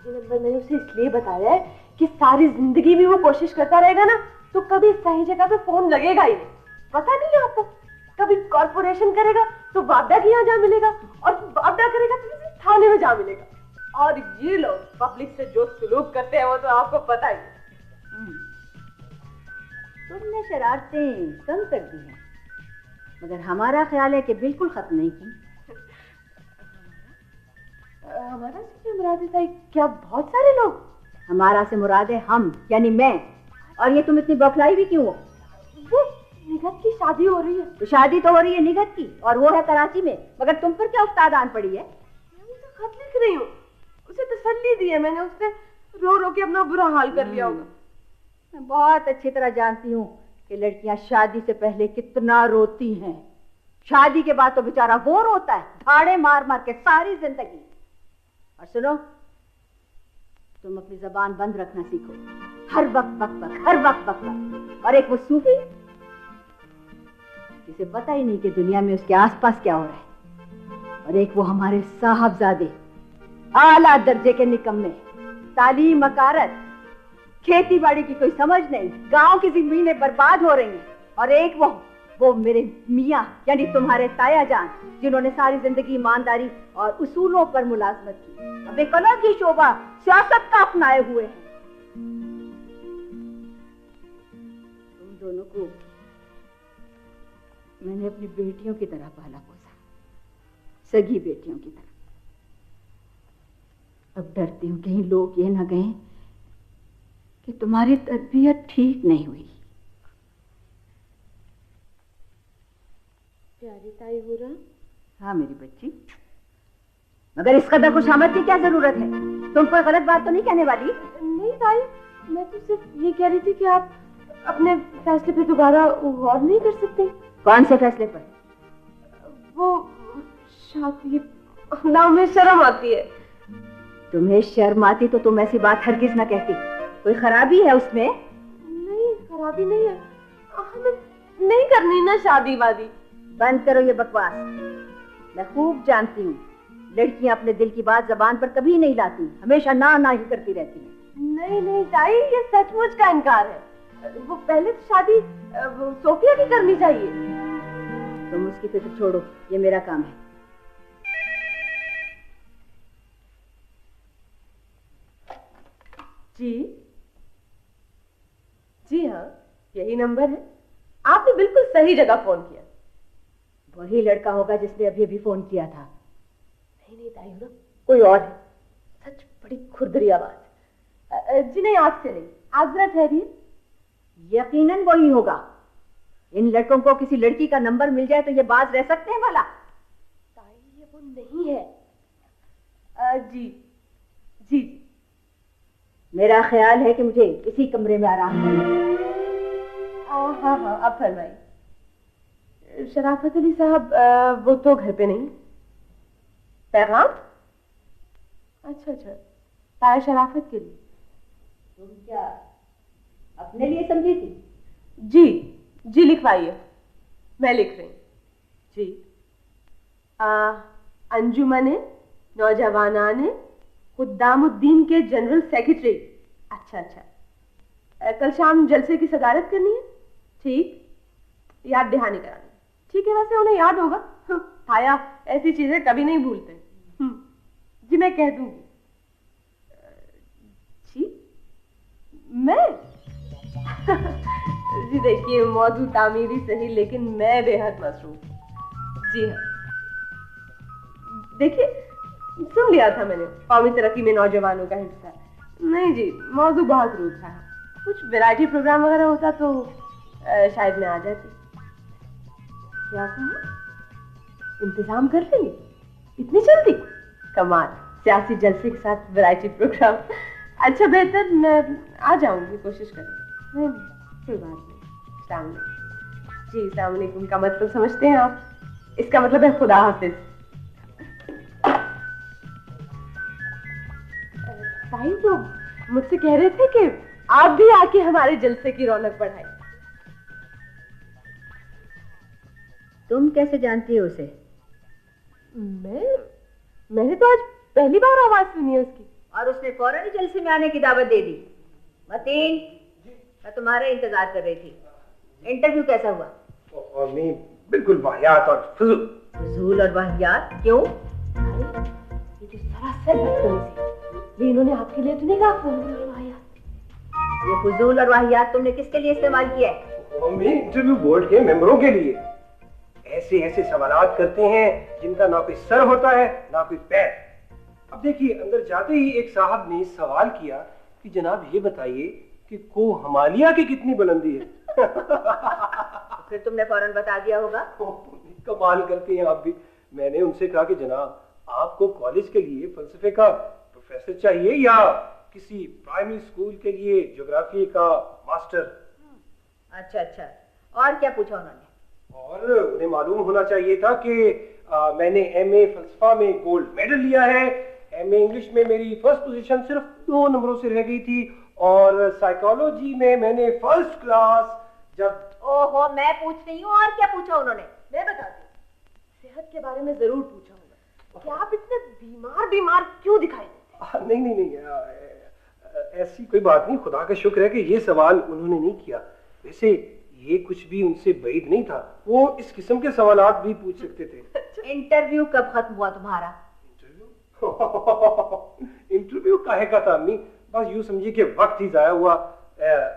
नंबर मैंने उसे इसलिए बताया है कि सारी जिंदगी भी वो कोशिश करता रहेगा ना तो कभी सही जगह पे फोन लगेगा ही नहीं। पता नहीं आपको, कभी कॉर्पोरेशन करेगा तो वापडा के यहाँ जा मिलेगा और वापडा करेगा तो किसी थाने में जा मिलेगा। और ये लोग पब्लिक से जो सलूक करते हैं वो तो आपको पता ही है। तुमने शरारतें कम कर दी हैं, मगर हमारा ख्याल है कि बिल्कुल खत्म नहीं की। हमारा से क्या मुराद है? क्या बहुत सारे लोग? हमारा से मुराद है हम, यानी मैं। और ये तुम इतनी बौखलाई भी क्यों हो? वो निगत की शादी हो रही है। तो शादी तो हो रही है निगत की, और वो है कराची में, मगर तुम पर क्या उस्ताद आन पड़ी है? मैं तो खत लिख रही हूँ, उसे तसल्ली दी है मैंने, उसने रो रो के अपना बुरा हाल कर लिया होगा। मैं बहुत अच्छी तरह जानती हूँ कि लड़कियां शादी से पहले कितना रोती हैं। शादी के बाद तो बेचारा वो रोता है धाड़े मार मार के सारी जिंदगी। और सुनो, तुम अपनी जबान बंद रखना सीखो। हर वक्त बक बक, हर वक्त बक बक। और एक वो सूफी जिसे पता ही नहीं कि दुनिया में उसके आसपास क्या हो रहा है। और एक वो हमारे साहबजादे, आला दर्जे के निकम्मे, तालीम मकारत, खेती बाड़ी की कोई समझ नहीं, गांव की जमीनें बर्बाद हो रही हैं। और एक वो मेरे मियाँ यानी तुम्हारे ताया जान, जिन्होंने सारी जिंदगी ईमानदारी और उसूलों पर मुलाजमत की, अब एक अलग ही शोभा सियासत का अपनाए हुए हैं। तुम दोनों को मैंने अपनी बेटियों की तरह पाला पोसा, सगी बेटियों की तरह। अब डरती हूँ कहीं लोग ये ना कहें कि तुम्हारी तरबियत ठीक नहीं हुई। प्यारी ताई हुरा। हाँ मेरी बच्ची, मगर इस कदर खुशामद की क्या जरूरत है? तुम कोई गलत बात तो नहीं कहने वाली? नहीं ताई, मैं तो सिर्फ ये कह रही थी कि आप अपने फैसले पे दोबारा गौर नहीं कर सकते। कौन से फैसले पर? वो शादी ना, में शर्म आती है। तुम्हें शर्म आती तो तुम ऐसी बात हरगिज ना कहती। कोई खराबी है उसमें? नहीं, खराबी नहीं है, हमें नहीं करनी ना शादी वादी। बंद करो ये बकवास। मैं खूब जानती हूँ लड़कियां अपने दिल की बात जबान पर कभी नहीं लाती, हमेशा ना ना ही करती रहती हैं। नहीं नहीं ताई, ये सचमुच का इनकार है। वो पहले तो शादी सोफिया की करनी चाहिए। तुम उसकी फिक्र छोड़ो, ये मेरा काम है। जी हाँ, यही नंबर है। आपने बिल्कुल सही जगह फोन किया। वही लड़का होगा जिसने अभी अभी फोन किया था। नहीं ताई हुरा, कोई और है। सच बड़ी खुरदरी आवाज। जी नहीं, आज से नहीं, आप जरा ठहरिए। यकीनन वही होगा। इन लड़कों को किसी लड़की का नंबर मिल जाए तो ये बाज रह सकते हैं भला? ताई ये वो नहीं है। जी जी जी। मेरा ख्याल है कि मुझे इसी कमरे में आराम करना है। हाँ हाँ, अब फरमाइए। शराफत अली साहब, वो तो घर पे नहीं। पैगाम? अच्छा, ताया शराफत के लिए। तुम क्या अपने लिए समझी थी? जी लिखवाइए, मैं लिख रही हूँ। जी। अंजुमने नौजवानाने खुद्दामुद्दीन के जनरल सेक्रेटरी। अच्छा, कल शाम जलसे की सदारत करनी है। ठीक, याद दहानी करानी। ठीक है, वैसे उन्हें याद होगा। ताया ऐसी चीजें कभी नहीं भूलते। जी मैं कह दूंगी। जी मैं जी देखिए, मौजूद तामीरी सही, लेकिन मैं बेहद मसरूफ। जी हाँ, देखिए सुन लिया था मैंने, कौमी तरक्की में नौजवानों का हिस्सा। नहीं जी, मौजू बहुत रूट था। कुछ वैरायटी प्रोग्राम वगैरह होता तो शायद मैं आ जाती। क्या कहा? इंतजाम कर लेंगे इतनी जल्दी? कमाल, सियासी जलसे के साथ वैरायटी प्रोग्राम। अच्छा बेहतर, मैं आ जाऊंगी, कोशिश करूंगी। नहीं कोई बात नहीं। अस्सलाम वालेकुम। जी अस्सलाम वालेकुम का मतलब समझते हैं आप? इसका मतलब है खुदा हाफिज। ताई तो मुझसे कह रहे थे कि आप भी आके हमारे जलसे की रौनक बढ़ाएं। तुम कैसे जानती हो उसे? मैंने तो आज पहली बार आवाज सुनी है उसकी। और उसने फौरन ही जलसे में आने की दावत दे दी। मतीन, मैं तुम्हारा इंतजार कर रही थी। इंटरव्यू कैसा हुआ? और नहीं, बिल्कुल वाहियात और फजूल और वाहियात क्यों? ये तो सरासर बदतमीजी। ये इन्होंने आपके लिए तो नहीं कहा फजूल और वाहियात? ये फजूल और वाहियात तुमने किसके लिए इस्तेमाल किया है? इंटरव्यू बोर्ड के मेंबरों के लिए। ऐसे ऐसे सवालात करते हैं जिनका ना कोई सर होता है ना कोई पैर। अब देखिए, अंदर जाते ही एक साहब ने सवाल किया कि जनाब ये बताइए कि को हमालिया की कितनी बुलंदी है। फिर तुमने फौरन बता दिया होगा। कमाल करते हैं आप भी। मैंने उनसे कहा कि जनाब, आपको कॉलेज के लिए फलसफे का प्रोफेसर चाहिए या किसी प्राइमरी स्कूल के लिए ज्योग्राफी का मास्टर? अच्छा, और क्या पूछा उन्होंने? और उन्हें मालूम होना चाहिए था कि मैंने एमए फलसफा में गोल्ड मेडल लिया है, एमए इंग्लिश में मेरी फर्स्ट पोजीशन सिर्फ 2 नंबरों से रह गई थी और साइकोलॉजी में मैंने फर्स्ट क्लास जब। ओहो, मैं पूछ रही हूँ और क्या पूछा उन्होंने? मैं बताती हूँ। सेहत के बारे में जरूर पूछा होगा कि आप इतने बीमार बीमार क्यों दिखाई देते? नहीं, ऐसी कोई बात नहीं। खुदा का शुक्र है कि ये सवाल उन्होंने नहीं किया। वैसे ये कुछ भी उनसे बैद नहीं था, वो इस किस्म के सवालात भी पूछ सकते थे। इंटरव्यू कब खत्म हुआ तुम्हारा? इंटरव्यू काहे का था अम्मी? बस यूं समझिए कि वक्त ही जाया हुआ।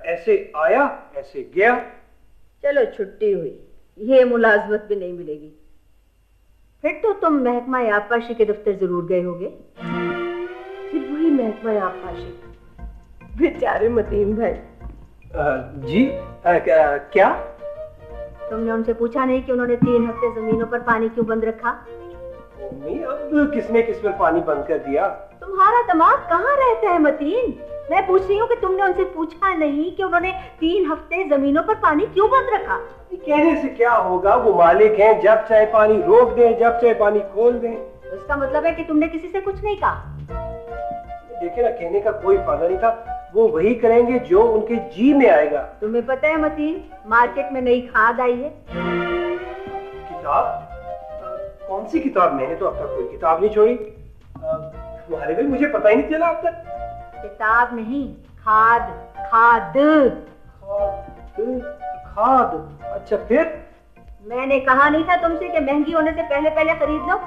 ऐसे आया ऐसे गया। चलो छुट्टी हुई, ये मुलाजमत भी नहीं मिलेगी। फिर तो तुम महकमा आबपाशी के दफ्तर जरूर गए होगे। फिर वही महकमा आबपाशी, बेचारे मतीन भाई। जी क्या? तुमने उनसे पूछा नहीं कि उन्होंने 3 हफ्ते जमीनों पर पानी क्यों बंद रखा? मम्मी, अब किसने किस पर पानी बंद कर दिया? तुम्हारा दिमाग कहाँ रहता है मतीन? मैं पूछ रही हूँ कि तुमने उनसे पूछा नहीं कि उन्होंने 3 हफ्ते जमीनों पर पानी क्यों बंद रखा? कहने से क्या होगा, वो मालिक हैं, जब चाहे पानी रोक दें, जब चाहे पानी खोल दें। उसका मतलब है कि तुमने किसी से कुछ नहीं कहा। देखिए ना, कहने का कोई फायदा नहीं था। वो वही करेंगे जो उनके जी में आएगा। तुम्हें पता है मतीन, मार्केट में नई खाद आई है। किताब? कौन सी किताब? मैंने तो अब तक कोई किताब नहीं छोड़ी। तुम्हारे भी मुझे पता ही नहीं चला अब तक। किताब नहीं, खाद। खाद खाद? अच्छा, फिर? मैंने कहा नहीं था तुमसे कि महंगी होने से पहले पहले खरीद लो?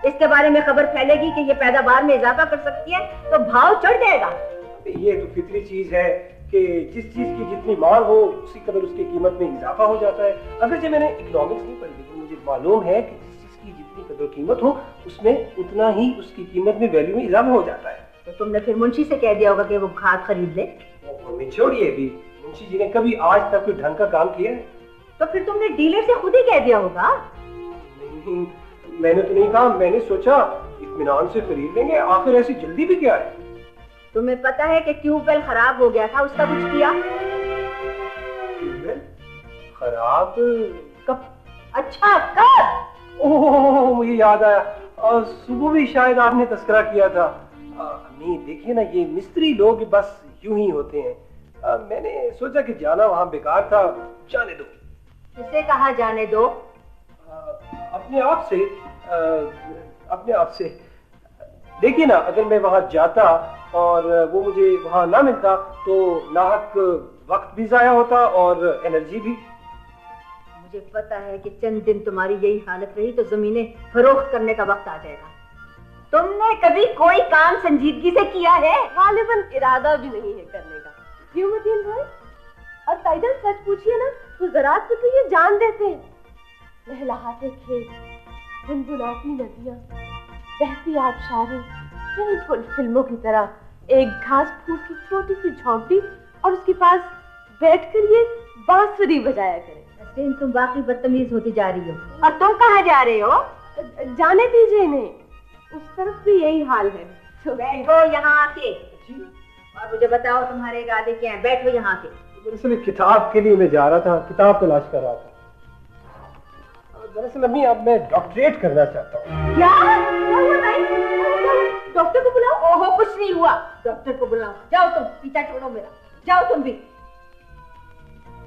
इसके बारे में खबर फैलेगी कि ये पैदावार में इजाफा कर सकती है तो भाव चढ़ जाएगा। ये तो फितरी चीज है कि जिस चीज की जितनी मांग हो उसी कदर उसकी कीमत में इजाफा हो जाता है। अगर मैंने इकोनॉमिक्स नहीं पढ़ी, लेकिन मुझे मालूम है कि जिस चीज की जितनी कदर कीमत हो उसमें उतना ही उसकी कीमत में, वैल्यू में इजाफा हो जाता है। तो तुमने फिर मुंशी से कह दिया होगा कि वो खाद खरीद ले। मम्मी छोड़िए भी, मुंशी जी ने कभी आज तक कोई ढंग का काम किया है? तो फिर तुमने डीलर से खुद ही कह दिया होगा। नहीं, मैंने तो नहीं कहा। मैंने सोचा इत्मीनान से खरीद लेंगे, आखिर ऐसी जल्दी भी क्या है? तुम्हें पता है कि ट्यूबवेल खराब हो गया था, उसका कुछ किया? ट्यूबवेल खराब कब? अच्छा, कब? ओह, मुझे याद आया, सुबह भी शायद आपने तस्करा किया था। नहीं, देखिए ना, ये मिस्त्री लोग बस यूं ही होते हैं। मैंने सोचा कि जाना वहां बेकार था, जाने दो। किसे कहा जाने दो? अपने आप से। अपने आप से। देखिए ना, अगर मैं वहां जाता और वो मुझे वहां ना मिलता तो नाहक वक्त भी जाया होता और एनर्जी भी। मुझे पता है कि चंद दिन तुम्हारी यही हालत रही तो जमीनें फरोख्त करने का वक्त आ जाएगा। तुमने कभी कोई काम संजीदगी से किया है? गालिबन इरादा भी नहीं है करने का। क्यों मतीन भाई? और टाइटल सच पूछिए ना तो ज़रात पे तो ये जान देते हैं। लहलहाते खेत, गुनगुनाती नदियां, बहती आबशारें, बिल्कुल फिल्मों की तरह एक घास फूस की छोटी सी झोंपड़ी और उसके पास बैठकर ये बांसुरी बजाया करें। तुम वाकई बदतमीज होती जा रही हो। और तुम कहाँ जा रहे हो? जाने दीजिए इन्हें, उस तरफ भी यही हाल है। तो बैठो यहाँ आके और मुझे बताओ तुम्हारे इरादे क्या हैं। बैठो यहाँ आके। दरअसल किताब के लिए मैं जा रहा था, किताब तलाश कर रहा था। दरअसल अम्मी, अब मैं डॉक्टरेट करना चाहता हूँ। क्या हुआ भाई? डॉक्टर को बुलाओ। ओहो, कुछ नहीं हुआ। डॉक्टर को बुलाओ। जाओ तुम, पीछा छोड़ो मेरा। जाओ तुम भी।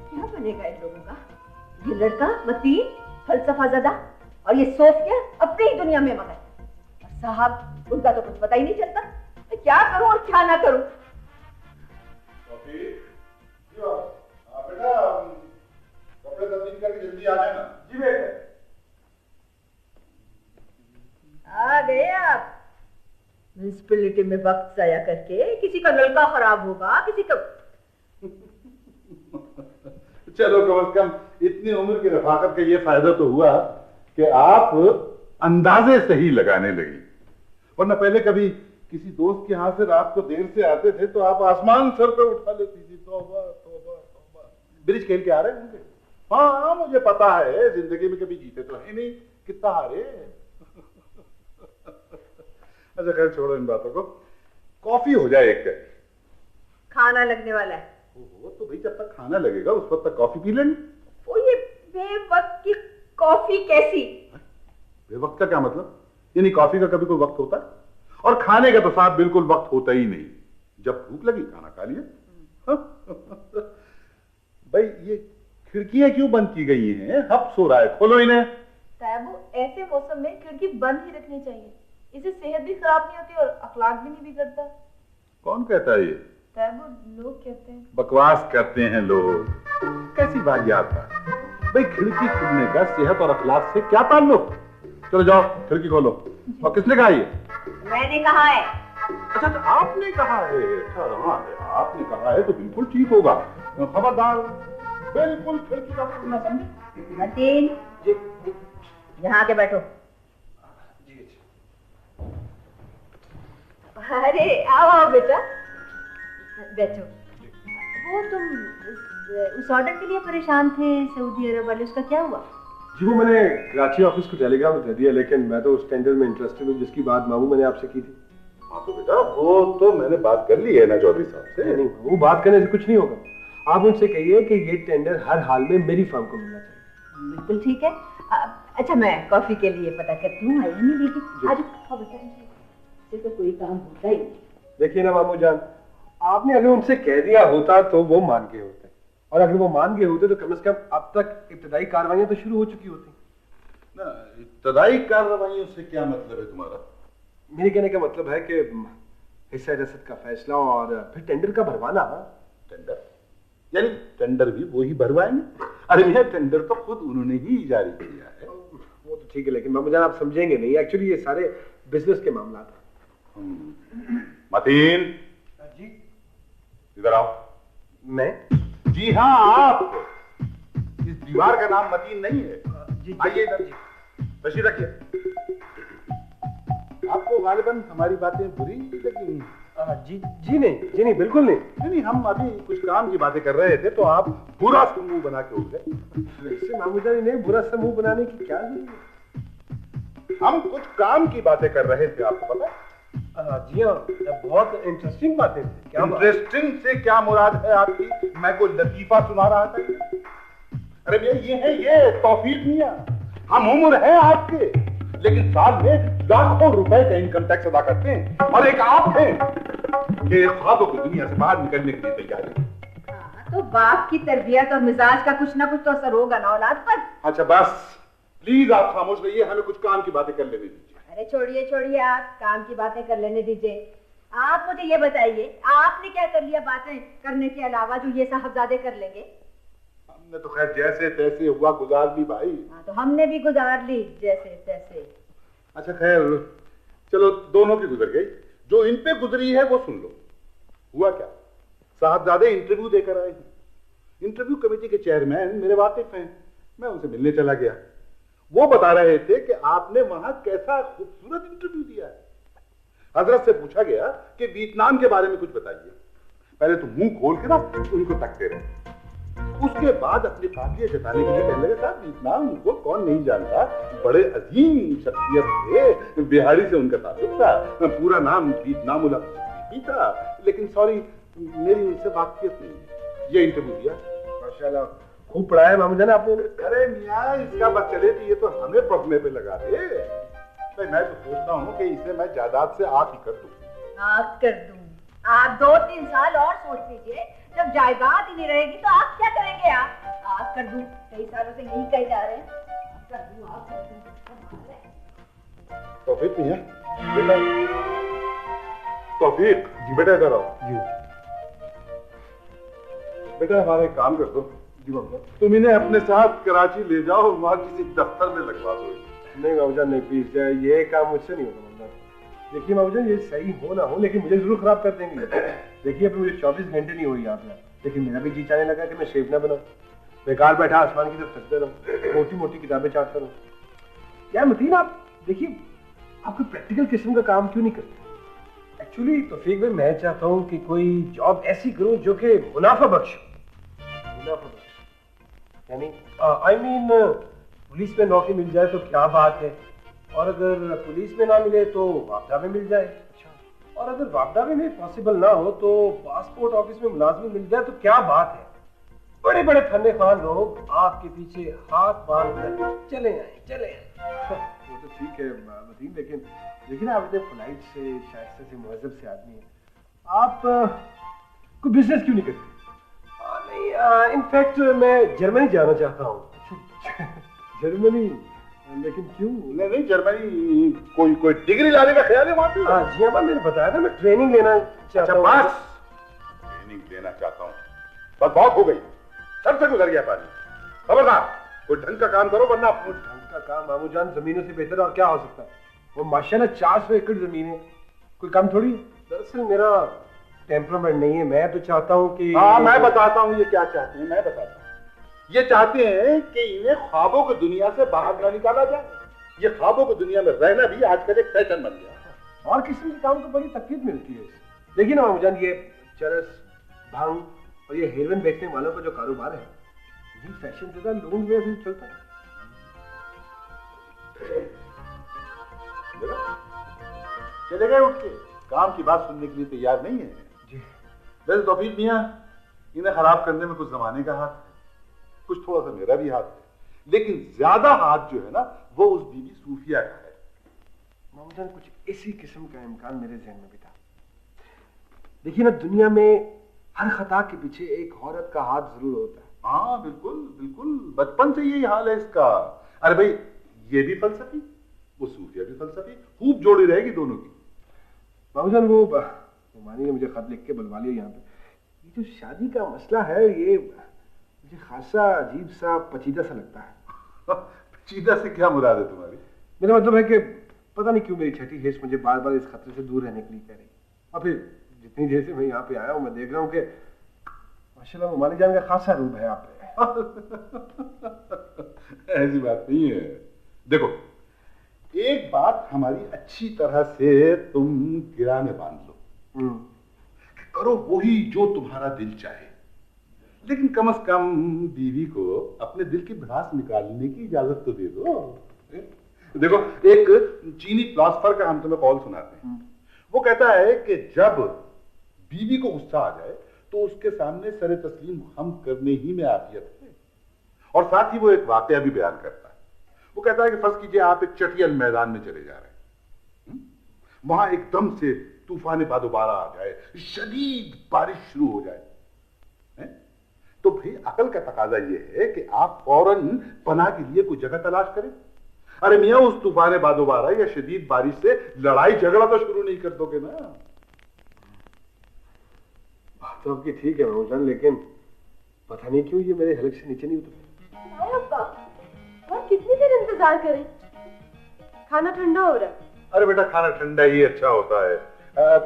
क्या बनेगा इन लोगों का? ये लड़का मतीन, फलसफा ज़दा, और ये सोफिया अपनी ही दुनिया में मगन। और साहब, उनका तो कुछ पता ही नहीं चलता मैं क्या करूं और क्या ना करूं। बेटा, कपड़े तब्दील करके जल्दी आ जाना। जी बेटे। आ गए आप। म्युनिसिपैलिटी में वक्त जाया करके, किसी का नलका खराब होगा, किसी का। चलो, कम से कम इतनी उम्र की रफाकत का ये फायदा तो हुआ कि आप अंदाजे सही लगाने लगी। वरना पहले कभी किसी दोस्त के यहाँ से रात को देर से आते थे तो आप आसमान सर पे उठा लेती थी। तौबा तौबा तौबा। ब्रिज खेल के आ रहे होंगे। हाँ, मुझे पता है, जिंदगी में कभी जीते तो है नहीं, कितना हारे। अच्छा खैर, छोड़ो इन बातों को। कॉफी हो जाए एक कप। खाना लगने वाला है। ओहो, तो भाई जब तक खाना लगेगा उस वक्त तक कॉफी पी लेंगे। वो ये बेवक्त की कॉफी कैसी? बेवक्त का क्या मतलब? यानी कॉफी का कभी कोई वक्त होता है? और खाने का तो साहब बिल्कुल वक्त होता ही नहीं, जब भूख लगी खाना खा लिया। भाई ये खिड़कियां क्यों बंद की गई हैं? हब सो रहा है, खोलो इन्हें। तैबू, ऐसे मौसम में खिड़की बंद ही रखनी चाहिए, इससे सेहत भी खराब नहीं होती और अखलाक भी नहीं बिगड़ता। कौन कहता है ये? तैबू, लोग कहते हैं। बकवास करते हैं लोग, कैसी वाहियात है भाई। खिड़की खुलने का सेहत और अखलाक से क्या ताल्लुक? चलो जाओ खिड़की खोलो। और किसने कहा ये? मैंने कहा है। अच्छा तो आपने कहा है? अच्छा हाँ, आपने कहा है तो बिल्कुल ठीक होगा। खबरदार, बिल्कुल खिड़की का खुलना समझे। मतीन जी यहाँ आके बैठो। जी। अरे आओ आओ बेटा, बैठो। वो तुम उस ऑर्डर के लिए परेशान थे सऊदी अरब वाले, उसका क्या हुआ? जी वो मैंने कराची ऑफिस को टेलीग्राम दे दिया, लेकिन मैं तो उस टेंडर में इंटरेस्टेड हूँ जिसकी बात मामू मैंने आपसे की थी। हाँ तो बेटा वो तो मैंने बात कर ली है ना चौधरी साहब से। नहीं वो बात करने से कुछ नहीं होगा। आप उनसे कहिए कि ये टेंडर हर हाल में मेरी फर्म को मिलना चाहिए। बिल्कुल ठीक है। अच्छा मैं कॉफी के लिए पता करती हूँ, आई नहीं लेकिन आज बताइए कोई काम होता ही नहीं। देखिए ना मामू जान, आपने अगर उनसे कह दिया होता तो वो मान गए होते, और अगर वो मान गए होते तो कम से कम अब तक इब्तदाई कार्रवाइयां तो शुरू हो चुकी होती ना। इब्तदाई कार्रवाइयों से क्या मतलब है तुम्हारा? मेरे कहने का मतलब है कि हिस्सा रसद का फैसला और फिर टेंडर का भरवाना। टेंडर यानी टेंडर भी वो ही भरवाएंगे? अरे भैया टेंडर तो खुद उन्होंने ही जारी किया है। वो तो ठीक है, लेकिन मामू जान आप समझेंगे नहीं, एक्चुअली ये सारे बिजनेस के मामला था। मतीन जी इधर आओ। मैं? जी हाँ आप। इस दीवार का नाम मतीन नहीं है। आइए इधर, तशरीफ रखिए। आपको गालिबन हमारी बातें बुरी लगी? जी नहीं बिल्कुल नहीं। नहीं हम अभी कुछ काम की बातें कर रहे थे तो आप बुरा समूह बना के उठ गए। वैसे मामू जान इन्हें बुरा समूह बनाने की क्या जरूरत है? हम कुछ काम की बातें कर रहे थे, आपको पता है? जी हाँ, बहुत इंटरेस्टिंग बातें थी। क्या इंटरेस्टिंग से क्या मुराद है आपकी? मैं कोई लतीफा सुना रहा था? अरे भैया ये है ये तौफीक मियां। हम उम्र है आपके, लेकिन साल में लाखों रुपए का इनकम टैक्स अदा करते हैं, और एक आप हैं कि ख्वाबों की दुनिया से बाहर निकलने के लिए तैयार है। तो बाप की तरबियत और मिजाज का कुछ ना कुछ तो असर होगा ना औलाद पर। अच्छा बस प्लीज आप खामोश रहिए, हमें कुछ काम की बातें कर लेने दीजिए। अरे छोड़िए आप काम की बातें कर लेने दीजिए। आप मुझे ये बताइए आपने क्या कर लिया बातें करने के अलावा जो ये साहबजादे कर लेंगे? हमने तो खैर जैसे तैसे हुआ गुजार ली भाई। हाँ तो हमने भी गुजार ली जैसे तैसे। अच्छा खैर चलो दोनों की गुजर गई, जो इन पे गुजरी है वो सुन लो। हुआ क्या, साहबजादे इंटरव्यू देकर आए हैं। इंटरव्यू कमेटी के चेयरमैन मेरे वाकिफ हैं, मैं उनसे मिलने चला गया। वो बता रहे थे कि आपने वहां कैसा खूबसूरत इंटरव्यू दिया है। हजरत से पूछा गया कि वियतनाम के बारे में कुछ बताइए। पहले तो मुंह खोल के ना उनको तकते रहे, उसके बाद अपनी काबिलियत जताने के लिए कहने लगे साहब वियतनाम को कौन नहीं जानता, बड़े अजीम शख्सियत थे, बिहारी से उनका ताल्लुक था, पूरा नाम वियतनाम भी था, लेकिन सॉरी मेरी उनसे वाकफियत नहीं है। ये इंटरव्यू दिया। माशाल्लाह खूब पढ़ा है मामू जान आपने। अरे मियाँ इसका बस चले तो ये तो हमें पढ़ने पे लगा दे। भाई मैं तो सोचता हूँ कि इसे मैं जायदाद से आग ही कर दूं। आग कर दूं? आप 2-3 साल और सोच लीजिए, जब जायदाद ही नहीं रहेगी तो आप क्या करेंगे? आप कर दूं, कई सालों से यही कहे जा रहे हैं। कर दूं। तौफीक मियाँ बेटा, तौफीक बेटा इधर आओ। जी बेटा हमारे काम कर दो। तुम इन्हें अपने साथ कराची ले जाओ, वहां किसी दफ्तर में लगवा दो। नहीं मामू जान नहीं, प्लीज ये काम मुझसे नहीं होगा मामू जान। देखिए मामू जान ये सही हो ना हो लेकिन मुझे जरूर खराब कर देंगे। देखिए अभी मुझे 24 घंटे नहीं हुई यहाँ पे, लेकिन मेरा भी जी चाहने लगा कि मैं शेफ ना बनाऊं, बेकार बैठा आसमान की तरफ तकते रहूं, मोटी मोटी किताबें चाटता रहूं। क्या मतीन आप देखिए आप कोई प्रैक्टिकल किस्म का काम क्यों नहीं करते? एक्चुअली तौफीक भाई मैं चाहता हूँ कि कोई जॉब ऐसी करूँ जो कि मुनाफा बख्श हो। मुनाफा बख्श यानी आई मीन पुलिस में नौकरी मिल जाए तो क्या बात है, और अगर पुलिस में ना मिले तो वापदा में मिल जाए, और अगर वापदा में पॉसिबल ना हो तो पासपोर्ट ऑफिस में मुलाजमी मिल जाए तो क्या बात है। बड़े बड़े फन्ने खान लोग आपके पीछे हाथ बांध कर चले आए। वो तो ठीक है वसीम, लेकिन देखिए ना आप इतने पोलाइट से, शाइस्ता से, मुहज़्ज़ब से आदमी हैं, आप कोई बिजनेस क्यों नहीं करते? नहीं, इनफैक्ट मैं जर्मनी जाना चाहता हूँ। जर्मनी? लेकिन क्यों? नहीं, जर्मनी कोई डिग्री लाने का ख्याल है वहां पे? हाँ जी हाँ, मैंने बताया था मैं ट्रेनिंग लेना चाहता हूँ। बस ट्रेनिंग लेना चाहता हूँ, बस बहुत हो गई, सर से गुजर गया पानी। खबरदार कोई ढंग का काम करो, वरना ढंग का काम मामू जान जमीनों से बेहतर और क्या हो सकता है? वो माशाल्लाह 400 एकड़ जमीन है, कोई कम थोड़ी। दरअसल मेरा टेम्परामेंट नहीं है, मैं तो चाहता हूँ कि हाँ मैं बताता हूँ ये क्या चाहते हैं, मैं बताता हूँ। ये चाहते हैं कि इन्हें ख्वाबों की दुनिया से बाहर न निकाला जाए। ये ख्वाबों की दुनिया में रहना भी आजकल एक फैशन बन गया। और किस्म के काम को बड़ी तकलीफ मिलती है। देखिए ना मामू जान, ये चरस, भांग और ये हेरोइन बेचने वालों का जो कारोबार है, ये फैशन से ज्यादा लोगों में भी चलता है। चले गए उठ के, काम की बात सुनने के लिए तैयार नहीं है जी। वैसे तौफीक मियां, इन्हें खराब करने में कुछ जमाने का हाथ है, कुछ थोड़ा सा मेरा भी हाथ है, लेकिन ज्यादा हाथ जो है ना वो उस बीबी सूफिया का है। मामूजान कुछ इसी किस्म का इम्कान मेरे जहन में भी था। देखिए ना, दुनिया में हर खता के पीछे एक औरत का हाथ जरूर होता है। हाँ बिल्कुल बिल्कुल, बचपन से यही हाल है इसका। अरे भाई, ये भी फलसफी, वो सूफिया भी फलसफी, खूब जोड़ी रहेगी दोनों की। मामूजान वो मानी ने मुझे खत लिख के बुलवा लिया यहाँ पे। ये जो शादी का मसला है, ये मुझे खासा अजीब सा पचीदा सा लगता है। पचीदा से क्या मुराद है तुम्हारी? मेरा मतलब है कि पता नहीं क्यों मेरी छठी हेस मुझे बार बार इस खतरे से दूर रहने के लिए कह रही। और फिर जितनी देर से मैं यहाँ पे आया हूँ, मैं देख रहा हूँ कि माशाल्लाह ममाली जान का खासा रूप है यहाँ पे। ऐसी बात नहीं है। देखो, एक बात हमारी अच्छी तरह से तुम गिराने बांध लो, करो वही जो तुम्हारा दिल चाहे, लेकिन कम से कम बीवी को अपने दिल की भड़ास निकालने की इजाजत तो दे दो। देखो, एक चीनी फिलॉसफर का हम तुम्हें कौल सुनाते हैं। वो कहता है कि जब बीवी को गुस्सा आ जाए तो उसके सामने सरे तस्लीम हम करने ही में आफियत है। और साथ ही वो एक वाकया भी बयान करता है। वो कहता है कि फर्ज कीजिए आप एक चटियल मैदान में चले जा रहे हैं, वहां एकदम से तूफान बादोबारा आ जाए, शदीद बारिश शुरू हो जाए, तो भाई अकल का तकाजा यह है कि आप फौरन पनाह के लिए कोई जगह तलाश करें। अरे मियां, उस तूफान बादोबारा या शदीद बारिश से लड़ाई झगड़ा तो शुरू नहीं कर दोगे ना। बात तो आपकी ठीक है मामूजान, लेकिन पता नहीं क्यों ये मेरे हलक से नीचे नहीं उतरता। और कितनी देर इंतजार करें? खाना ठंडा हो रहा है। अरे बेटा, खाना ठंडा ही अच्छा होता है।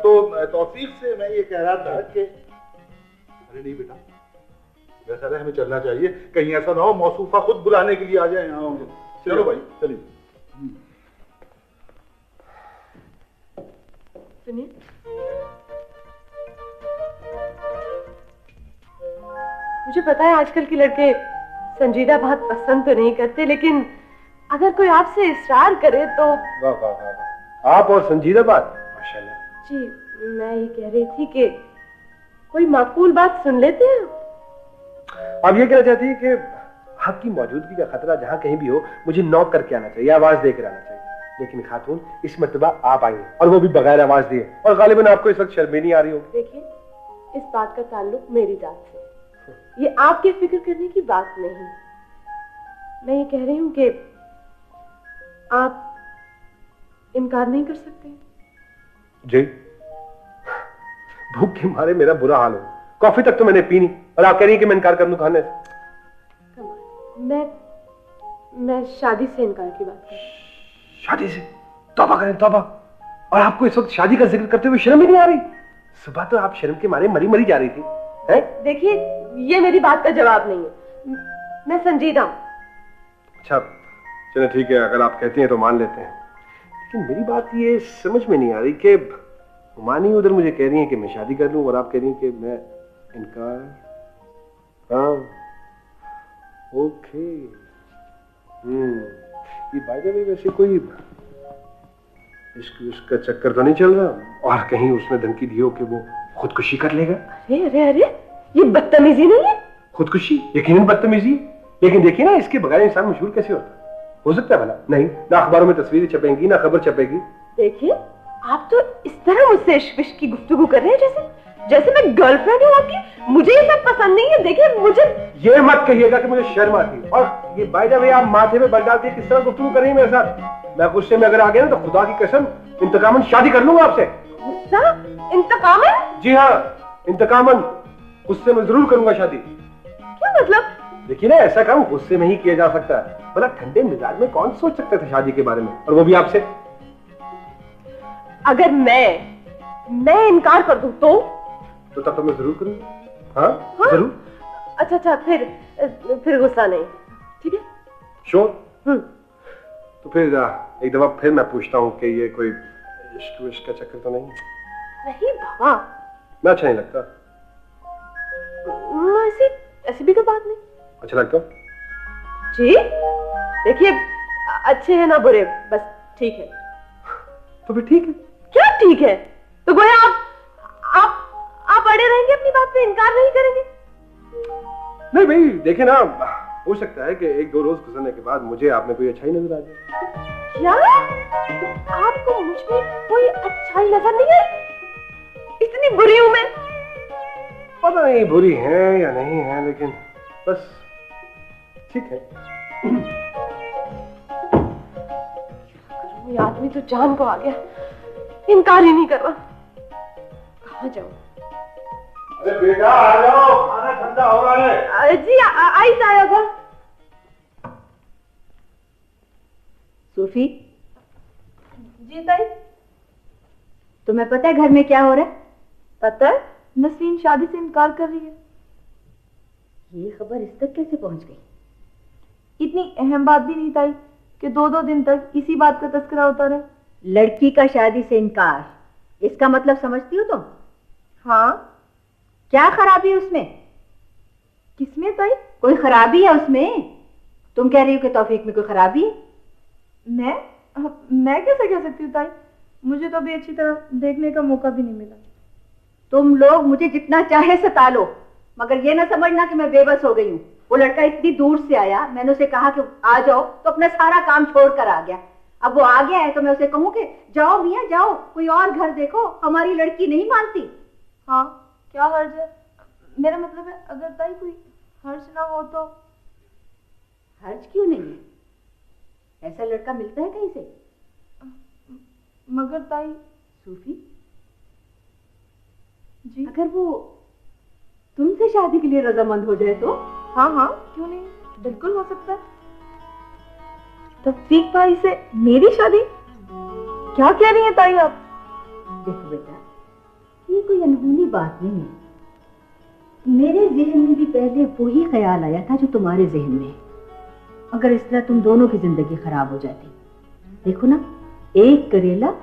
तो तौफीक से मैं ये कह रहा था कि अरे नहीं बेटा, वैसा है हमें चलना चाहिए, कहीं ऐसा ना हो मौसूफा खुद बुलाने के लिए आ जाए यहाँ। चलो भाई चलिए। सुनिए, मुझे पता है आजकल के लड़के संजीदा बात पसंद तो नहीं करते, लेकिन अगर कोई आपसे इसरार करे तो। वाह वाह वाह वाह, आप और संजीदा बात, माशाल्लाह। जी, मैं ये कह रही थी कि कोई माकूल बात सुन लेते हैं। आप ये कहना चाहती है कि आपकी मौजूदगी का खतरा जहां कहीं भी हो, मुझे नॉक करके आना चाहिए, आवाज देकर आना चाहिए। लेकिन खातून, इस मर्तबा आप आई हैं, और वो भी बगैर आवाज दिए, और गालिबन आपको इस वक्त शर्म नहीं आ रही होगी। देखिए, इस बात का ताल्लुक मेरी जात से, ये आपके फिक्र करने की बात नहीं। मैं ये कह रही हूँ कि आप इनकार नहीं कर सकते। जी, भूख के मारे मेरा बुरा हाल हो, कॉफी तक तो मैंने पी नहीं, और आप कह रही हैं कि मैं इनकार कर दूं खाने से। मैं शादी से इनकार की बात कर रही हूं। शादी से? तौबा करें तौबा, और आपको इस वक्त शादी का जिक्र करते हुए शर्म ही नहीं आ रही? सुबह तो आप शर्म के मारे मरी मरी जा रही थी। देखिए, ये मेरी बात का जवाब नहीं है, मैं संजीदा हूं। अच्छा चलो ठीक है, अगर आप कहती हैं तो मान लेते हैं, लेकिन मेरी बात ये समझ में नहीं आ रही कि हुमानी उधर मुझे कह रही है कि मैं शादी कर लूं, और आप कह रही हैं कि मैं इनकार। हाँ ओके। ये बाय द वे वैसे कोई इसका चक्कर तो नहीं चल रहा, और कहीं उसने धमकी दी हो कि वो खुदकुशी कर लेगा? अरे अरे अरे, ये बदतमीजी नहीं है? खुदकुशी यकीनन बदतमीजी, लेकिन देखिए ना, इसके बगैर इंसान मशहूर कैसे होता है? हो सकता है भला? नहीं, ना अखबारों में तस्वीरें छपेंगी ना खबर छपेगी। देखिए, आप तो इस तरह मुझसे इश्क विश्क की गुफ्तगू कर रहे हैं जैसे मैं गर्लफ्रेंड हूँ आपकी। मुझे ये सब पसंद नहीं है। देखिए, मुझे ये मत कहिएगा कि मुझे शर्म आती है। और ये बाय द वे आप माथे में बल डालती है, किस तरह गुफ्तगू कर रही है मेरे साथ? मैं गुस्से में अगर आ गया ना तो खुदा की कसम इंतकामन शादी कर लूंगा आपसे। गुस्सा? इंतकामन? जी हाँ, इंतकामन। गुस्से में जरूर करूंगा शादी। क्या मतलब? देखिए ना, ऐसा काम गुस्से में ही किया जा सकता है। भला ठंडे मिजाज में कौन सोच सकता था शादी के बारे में, और वो भी आपसे? अगर मैं इनकार कर दूं तो तब तो मैं जरूर करूंगा। हाँ, जरूर। अच्छा, फिर गुस्सा नहीं, ठीक है? श्योर। तो फिर एक दफा फिर मैं पूछता हूँ कि ये कोई इश्क विश्क का चक्कर तो नहीं? नहीं बाबा, मैं अच्छा नहीं लगता। ऐसी भी कोई बात नहीं। अच्छा लगता जी, देखिए, अच्छे हैं ना बुरे, बस ठीक है। तो फिर ठीक है। क्या ठीक है? तो गोया आप अड़े रहेंगे अपनी बात पे, इनकार नहीं करेंगे? नहीं भाई, देखे ना, हो सकता है कि एक दो रोज गुजरने के बाद मुझे आप में कोई अच्छाई नजर आ जाए। क्या? आपको मुझ में कोई अच्छाई नजर नहीं आई? इतनी बुरी हूं मैं? पता नहीं बुरी है या नहीं है, लेकिन बस ठीक है। ये आदमी तो जान को आ गया, इनकार ही नहीं कर रहा। कहाँ जाऊं? अरे बेटा आ जाओ, खाना ठंडा हो रहा है। जी आई जाएगा। सूफी, जी ताई। तुम्हें पता है घर में क्या हो रहा है? पता है, नसरीन शादी से इनकार कर रही है। ये खबर इस तक कैसे पहुंच गई? इतनी अहम बात भी नहीं ताई कि 2-2 दिन तक इसी बात का तस्करा होता रहे। लड़की का शादी से इनकार, इसका मतलब समझती हो तुम? हाँ। क्या खराबी है उसमें? किसमें ताई? कोई खराबी है उसमें? तुम कह रही हो कि तौफीक में कोई खराबी है? मैं कैसे कह सकती हूँ ताई? मुझे तो अभी अच्छी तरह देखने का मौका भी नहीं मिला। तुम लोग मुझे जितना चाहे सता लो, मगर ये ना समझना कि मैं बेबस हो गई हूँ। वो लड़का इतनी दूर से आया, मैंने उसे कहा कि आ जाओ, तो अपना सारा काम छोड़कर आ गया। अब वो आ गया है तो मैं उसे कहूँ कि जाओ मियाँ जाओ, कोई और घर देखो, हमारी लड़की नहीं मानती। हाँ, क्या हर्ज है? मेरा मतलब है, अगर ताई कोई हर्ज ना हो तो। हर्ज क्यों नहीं है? ऐसा लड़का मिलता है कहीं से? मगर ताई। सूफी जी, अगर वो तुमसे शादी के लिए रजामंद हो जाए तो? हाँ, क्यों नहीं, बिल्कुल हो सकता है। तौफीक भाई से मेरी शादी? क्या कह रही हैं ताई आप? देखो बेटा, ये कोई अनहोनी बात नहीं है। मेरे जहन में भी पहले वही ख्याल आया था जो तुम्हारे जहन में है। अगर इस तरह तुम दोनों की जिंदगी खराब हो जाती। देखो ना, एक करेला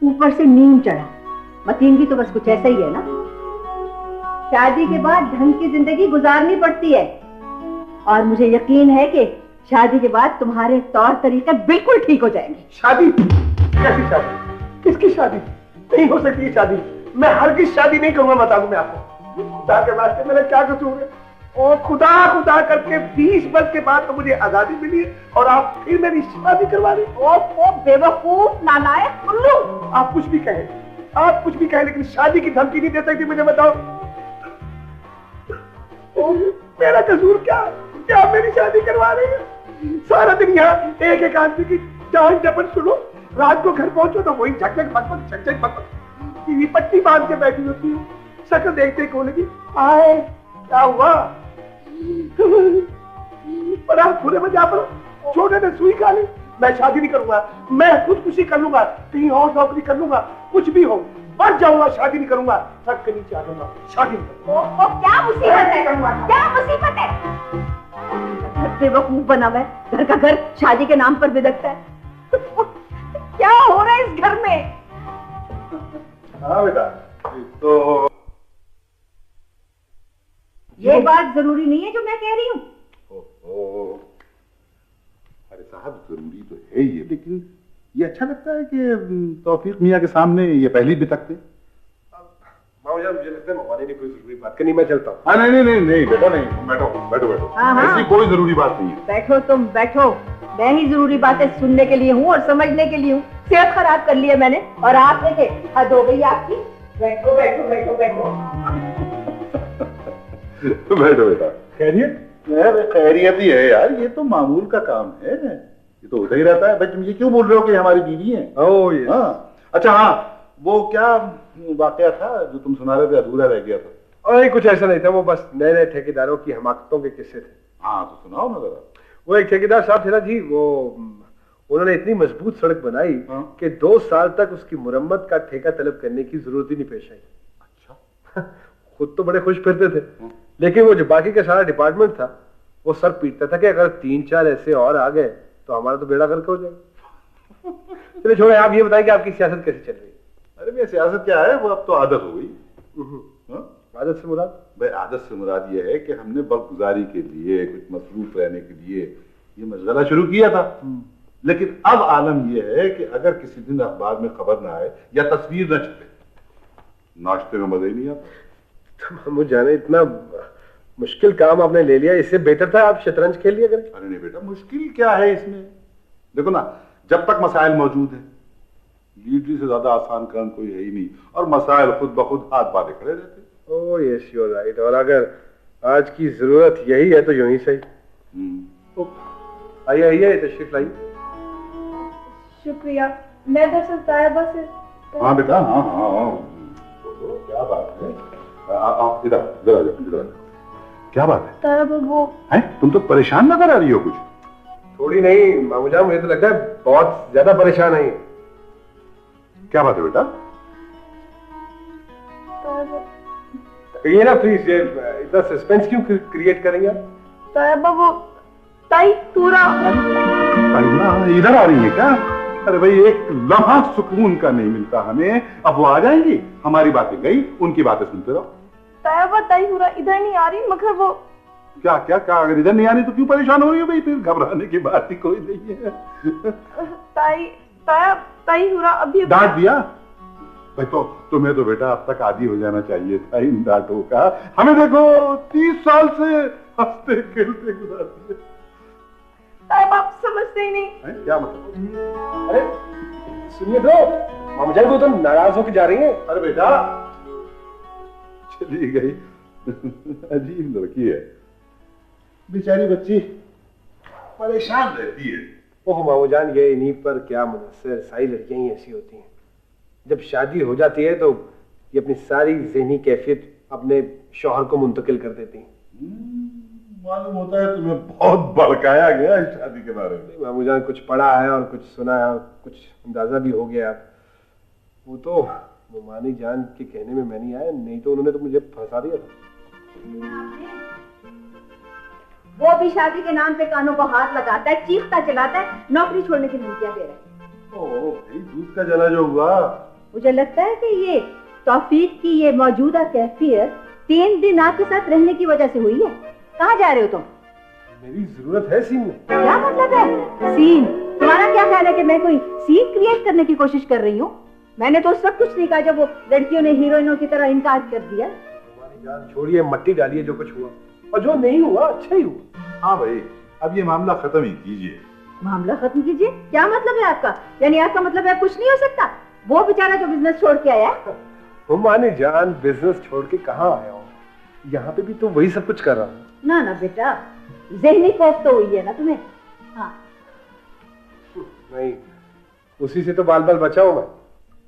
ऊपर से नीम चढ़ा, मतीन भी तो बस कुछ ऐसा ही है ना। शादी के बाद ढंग की जिंदगी गुजारनी पड़ती है, और मुझे यकीन है कि शादी के बाद तुम्हारे तौर तरीके बिल्कुल ठीक हो जाएंगे। शादी? कैसी शादी? किसकी शादी? नहीं हो सकती है शादी। मैं हरगिज़ शादी नहीं करूंगा, बता दूं मैं आपको। खुदा के वास्ते मेरा क्या कसूर है? और खुदा करके 20 वर्ष के बाद तो मुझे आजादी मिली है, और आप फिर मेरी शादी करवा रहे? ओ बेवकूफ, नालायक, उल्लू। आप कुछ भी कहें, लेकिन शादी की धमकी नहीं दे सकती। मुझे बताओ, मेरा कसूर क्या मेरी शादी करवा रही है? सारा दिन यहाँ एक एक आदमी की जान जबन सुनो, रात को घर पहुंचो तो वही झकझक भगभग टीवी पट्टी बांध के बैठी होती है। शक्ल देखते को लगी, आए क्या हुआ? बड़ा बुरे मजा पर छोटे ने सुई खा ली। मैं शादी नहीं करूंगा, मैं खुदकुशी कर लूंगा, कहीं और नौकरी कर लूंगा, कुछ भी हो, मर जाऊंगा, शादी नहीं करूंगा, सर के नीचे आ जाऊंगा, शादी नहीं करूंगा। क्या मुसीबत है? क्या मुसीबत है? बेवकूफ बना हुआ है, घर का घर शादी के नाम पर बिदकता है। क्या हो रहा है इस घर में? हाँ बेटा, तो ये बात जरूरी नहीं है जो मैं कह रही हूँ। अरे साहब, जरूरी तो है ये, लेकिन ये अच्छा लगता है कि तौफीक मियाँ के सामने ये पहली बितकते। मामूजान, मुझे लगता है मवाने की कोई जरूरी बात करनी, मैं चलता हूँ। हाँ नहीं नहीं नहीं नहीं बेटा नहीं, बैठो बैठो बैठो, ऐसी कोई जरूरी बात नहीं है। बैठो तुम बैठो, मैं ही जरूरी बातें सुनने के लिए हूँ और समझने के लिए हूँ। सेहत खराब कर ली है मैंने और आप देखे हद हो गई आपकी। बैठो बैठो बैठो बैठो बैठो बेटा। खैरियत? खैरियत ही है यार, ये तो मामूल का काम है, ये तो होता ही रहता है। भाई तुम ये क्यों बोल रहे हो कि हमारी बीवी है? ओह ये अच्छा हाँ, वो क्या वाकया था जो तुम सुना रहे थे, अधूरा रह गया था? अरे कुछ ऐसा नहीं था, वो बस नए नए ठेकेदारों की हमाकतों के किस्से थे। हाँ तो सुनाओ ना जरा। वो एक ठेकेदार साहब थे ना जी, वो उन्होंने इतनी मजबूत सड़क बनाई कि 2 साल तक उसकी मुरम्मत का ठेका तलब करने की जरूरत ही नहीं पेश आई। अच्छा। खुद तो बड़े खुश फिरते थे, लेकिन वो जो बाकी का सारा डिपार्टमेंट था वो सर पीटता था कि अगर 3-4 ऐसे और आ गए तो हमारा तो बेड़ा गर्क हो जाएगा। चलिए छोड़े, आप ये बताएं कि आपकी सियासत कैसी चल रही है? अरे भैया सियासत क्या है, वो अब तो आदत हो गई। आदत से मुराद? भाई आदत से मुराद ये है कि हमने वक्त गुजारी के लिए, कुछ मसरूफ रहने के लिए ये मशगला शुरू किया था। लेकिन अब आलम यह है कि अगर किसी दिन अखबार में खबर ना आए या तस्वीर न छपे, नाश्ते में मजा ही नहीं आता। तो मुझे जाने इतना मुश्किल काम आपने ले लिया, इससे बेहतर था आप शतरंज खेल लिया करें। अरे नहीं बेटा, मुश्किल क्या है इसमें? देखो ना, जब तक मसाइल मौजूद है, लीडरी से ज्यादा आसान काम कोई है ही नहीं, और मसाइल खुद ब खुद हाथ बांधे खड़े रहते। Oh yes you are right. और अगर आज की जरूरत यही है तो यूं ही सही। आइए आइए, तशरीफ लाइए। शुक्रिया। मैं दरअसल तायबा से। हाँ बेटा, हाँ हाँ हाँ, क्या बात है? आप इधर इधर आ जाओ, इधर। क्या बात है? तायबा वो हैं? तुम तो परेशान नजर आ रही हो कुछ। थोड़ी नहीं मामूजान, मुझे तो लगता है बहुत ज्यादा परेशान है। क्या बात है बेटा? ये ना प्लीज, ये इतना सस्पेंस क्यों क्रिएट करेंगे आप? तायबा वो ताई पूरा। इधर आ रही है क्या? अरे भाई एक लम्हा सुकून का नहीं मिलता हमें। अब वो आ जाएंगी, हमारी बातें गई, उनकी बातें सुनते रहो। तायबा ताई पूरा इधर नहीं आ रही, मगर वो क्या क्या क्या? अगर इधर नहीं आ रही तो क्यों परेशान हो रही हो भाई? फिर घबराने की बात ही कोई नहीं है। ताई हुरा अभी डांट दिया भाई? तो तुम्हें तो बेटा अब तक आदी हो जाना चाहिए था इन डांटों का। हमें देखो 30 साल से हंसते खेलते गुजारते। आप समझते ही नहीं। क्या मतलब? अरे सुनिए तो, मामूजान को तो नाराज होकर जा रही हैं। अरे बेटा चली गई। अजीब लड़की है बेचारी, बच्ची परेशान रहती है। ओह मामूजान, ये इन्हीं पर क्या मुनस्सर, सारी लड़कियां ही ऐसी होती हैं। जब शादी हो जाती है तो ये अपनी सारी ज़हनी कैफियत अपने शौहर को मुंतकिल कर देती हैं। मालूम होता है तुम्हें बहुत भड़काया गया इस शादी के बारे में। मामूजान कुछ पढ़ा है और कुछ सुना है और कुछ अंदाजा भी हो गया। वो तो मुमानी जान के कहने में मैं नहीं आया, नहीं तो उन्होंने तो मुझे फंसा दिया था। वो भी शादी के नाम पे कानों को हाथ लगाता है, चीखता चलाता है, नौकरी छोड़ने की धमकियां दे रहा है। ओ भाई, दूध का जला जो हुआ। मुझे लगता है कि ये तौफीक की ये मौजूदा कैफियत 3 दिन आपके साथ रहने की वजह से हुई है। कहाँ जा रहे हो तुम? मेरी जरूरत है सीन में। क्या मतलब है सीन? तुम्हारा क्या ख्याल है कि मैं कोई सीन क्रिएट करने की कोशिश कर रही हूँ? मैंने तो उस वक्त कुछ नहीं कहा जब वो लड़कियों ने हीरोइनों की तरह इनकार कर दिया। हमारी जान छोड़िए, मट्टी डालिए जो कुछ हुआ, और जो नहीं हुआ अच्छा ही हुआ। हाँ भाई, अब ये मामला खत्म ही कीजिए। मामला खत्म कीजिए? क्या मतलब है आपका? यानी आपका मतलब है कुछ नहीं हो सकता? वो बेचारा जो बिजनेस छोड़ के आया। हुमानी जान बिजनेस छोड़ के कहाँ आया हूँ, यहाँ पे भी तो वही सब कुछ कर रहा हूँ। ना ना बेटा, ज़हनी खौफ तो हुई है ना तुम्हें? हाँ नहीं, उसी से तो बाल बाल बचा हूँ मैं।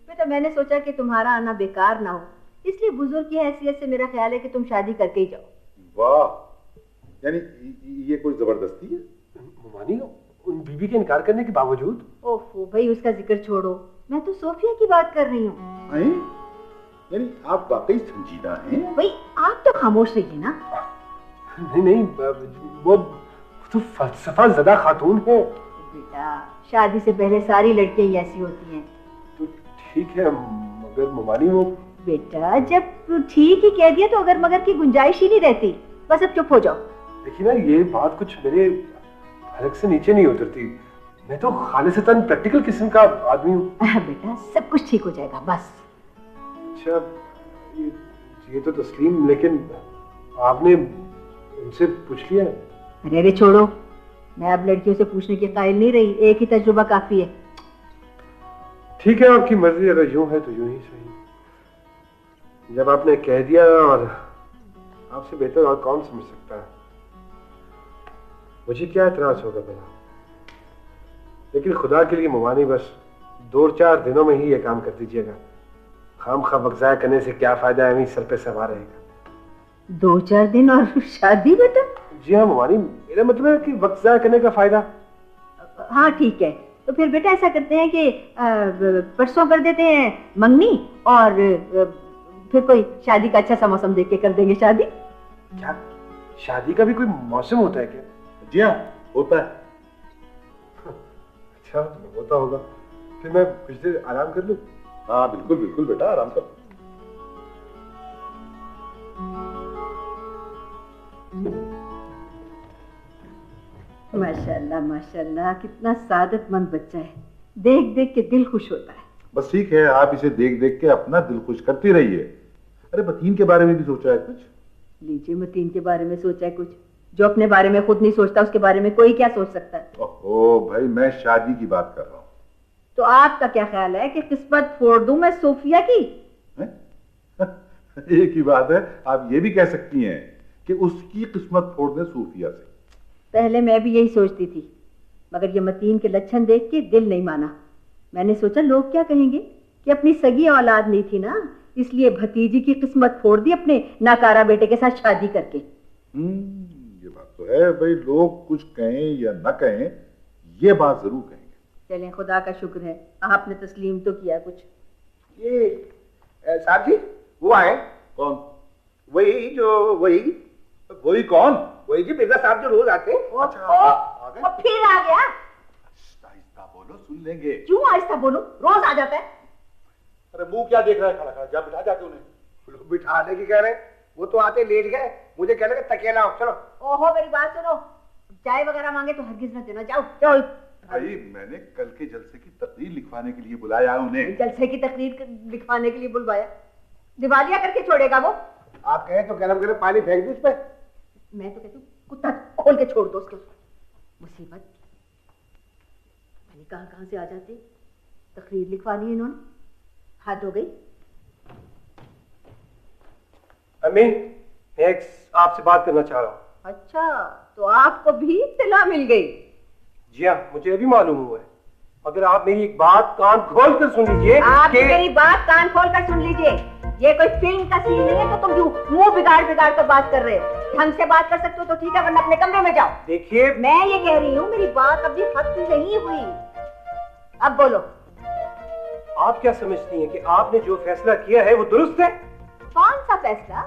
बेटा मैंने सोचा कि तुम्हारा आना बेकार ना हो, इसलिए बुजुर्ग की हैसियत से मेरा ख्याल है कि तुम शादी करके ही जाओ। वाह, यानी ये कोई जबरदस्ती है? हुमानी उन बीबी के इनकार करने के बावजूद? ओफो भाई, उसका जिक्र छोड़ो, मैं तो सोफिया की बात कर रही हूँ। यानी आप वाकई संजीदा हैं? भाई आप तो खामोश रहिए ना। नहीं नहीं, वो तो फलसफा ज़दा खातून है। बेटा शादी से पहले सारी लड़कियां ही ऐसी होती हैं। तो ठीक है, मगर मुमानी वो। बेटा जब ठीक ही कह दिया तो अगर मगर की गुंजाइश ही नहीं रहती। बस अब चुप हो जाओ। देखिए ना, ये बात कुछ मेरे हलक से नीचे नहीं उतरती। मैं तो खालिसतन प्रैक्टिकल किस्म का आदमी हूँ। बेटा सब कुछ ठीक हो जाएगा बस। अच्छा, ये तो तस्लीम, लेकिन आपने उनसे पूछ लिया? अरे छोड़ो, मैं अब लड़कियों से पूछने की कायल नहीं रही, एक ही तजुर्बा काफी है। ठीक है, आपकी मर्जी, अगर यूं है तो यूं ही सही। जब आपने कह दिया, और आपसे बेहतर और कौन समझ सकता है। मुझे क्या एतराज होगा भला, लेकिन खुदा के लिए मुमानी बस 2-4 दिनों में ही ये काम कर दीजिएगा। खामखा वक्त ज़ाया करने से क्या फायदा है, सर पे सवार रहेगा। 2-4 दिन और शादी बेटा? जी हाँ मुमानी, मेरा मतलब है कि वक्त ज़ाया करने का फायदा। हाँ ठीक है, तो फिर बेटा ऐसा करते हैं कि परसों कर देते हैं मंगनी, और फिर कोई शादी का अच्छा सा मौसम देख के कर देंगे शादी। क्या शादी का भी कोई मौसम होता है क्या? जी हाँ होता है। अच्छा होता होगा, फिर मैं कुछ देर आराम कर लूं? हाँ बिल्कुल बिल्कुल बेटा, आराम कर। माशाल्लाह माशाल्लाह, कितना सादतमंद बच्चा है, देख देख के दिल खुश होता है। बस ठीक है, आप इसे देख देख के अपना दिल खुश करती रहिए। अरे मतीन के बारे में भी सोचा है कुछ? लीजिए, मतीन के बारे में सोचा है कुछ? जो अपने बारे में खुद नहीं सोचता उसके बारे में कोई क्या सोच सकता है? ओहो भाई, मैं शादी की बात कर रहा हूँ। तो आपका क्या ख्याल है कि किस्मत फोड़ दूं मैं सोफिया की? एक ही बात है, आप ये भी कह सकती हैं कि उसकी किस्मत फोड़ दे सूफिया से। पहले मैं भी यही सोचती थी, मगर ये मतीन के लक्षण देख के दिल नहीं माना। मैंने सोचा लोग क्या कहेंगे कि अपनी सगी औलाद नहीं थी ना, इसलिए भतीजी की किस्मत फोड़ दी अपने नाकारा बेटे के साथ शादी करके। ये बात तो है भाई, लोग कुछ कहें या न कहें, ये बात जरूर कहेंगे। चलें, खुदा का शुक्र है आपने तस्लीम तो किया कुछ। ये साहब जी वो आए? कौन? वही कौन? वही जी मिर्जा साहब जो रोज आते हैं। अच्छा, फिर आ गया? आहिस्ता बोलो, सुन लेंगे। क्यों आहिस्ता बोलो, रोज आ जाता है। अरे मुंह क्या देख रहा है खड़ा खड़ा, जा बिठा जाके उन्हें। बिठाने की कह रहे हैं, वो तो आते लेट गए, मुझे कहने का तकिया लाओ। चलो। ओहो मेरी बात सुनो, चाय वगैरह मांगे तो हरगिज न देना, जाओ जाओ। भाई मैंने कल के जलसे की तकरीर लिखवाने के लिए बुलाया उन्हें। जलसे की तकरीर लिखवाने के लिए बुलवाया? दिवालिया करके छोड़ेगा वो। आप कहें तो गरम गरम पानी फेंक दो उस पर। मैं तो कहती हूँ कुत्ता खोल के छोड़ दो उसको। मुसीबत, मैंने कहां से आ जाते। तकरीर लिखवानी है इन्होंने, हाथ हो गई। अम्मी, मैं आपसे बात करना चाह रहा हूँ। अच्छा, तो आपको भी इत्तला मिल गई? जी हाँ, मुझे अभी मालूम हुआ है, मगर आप मेरी एक बात कान खोल कर सुन लीजिए। आप मेरी बात कान खोल कर सुन लीजिए, ये कोई फिल्म का सीन नहीं है तो तुम क्यों मुंह बिगाड़ बिगाड़ कर बात कर रहे हो। ढंग से बात कर सकते हो तो ठीक है, वरना अपने कमरे में जाओ। देखिए, मैं ये कह रही हूँ मेरी बात अभी खत्म नहीं हुई, अब बोलो। आप क्या समझती हैं कि आपने जो फैसला किया है वो दुरुस्त है? कौन सा फैसला,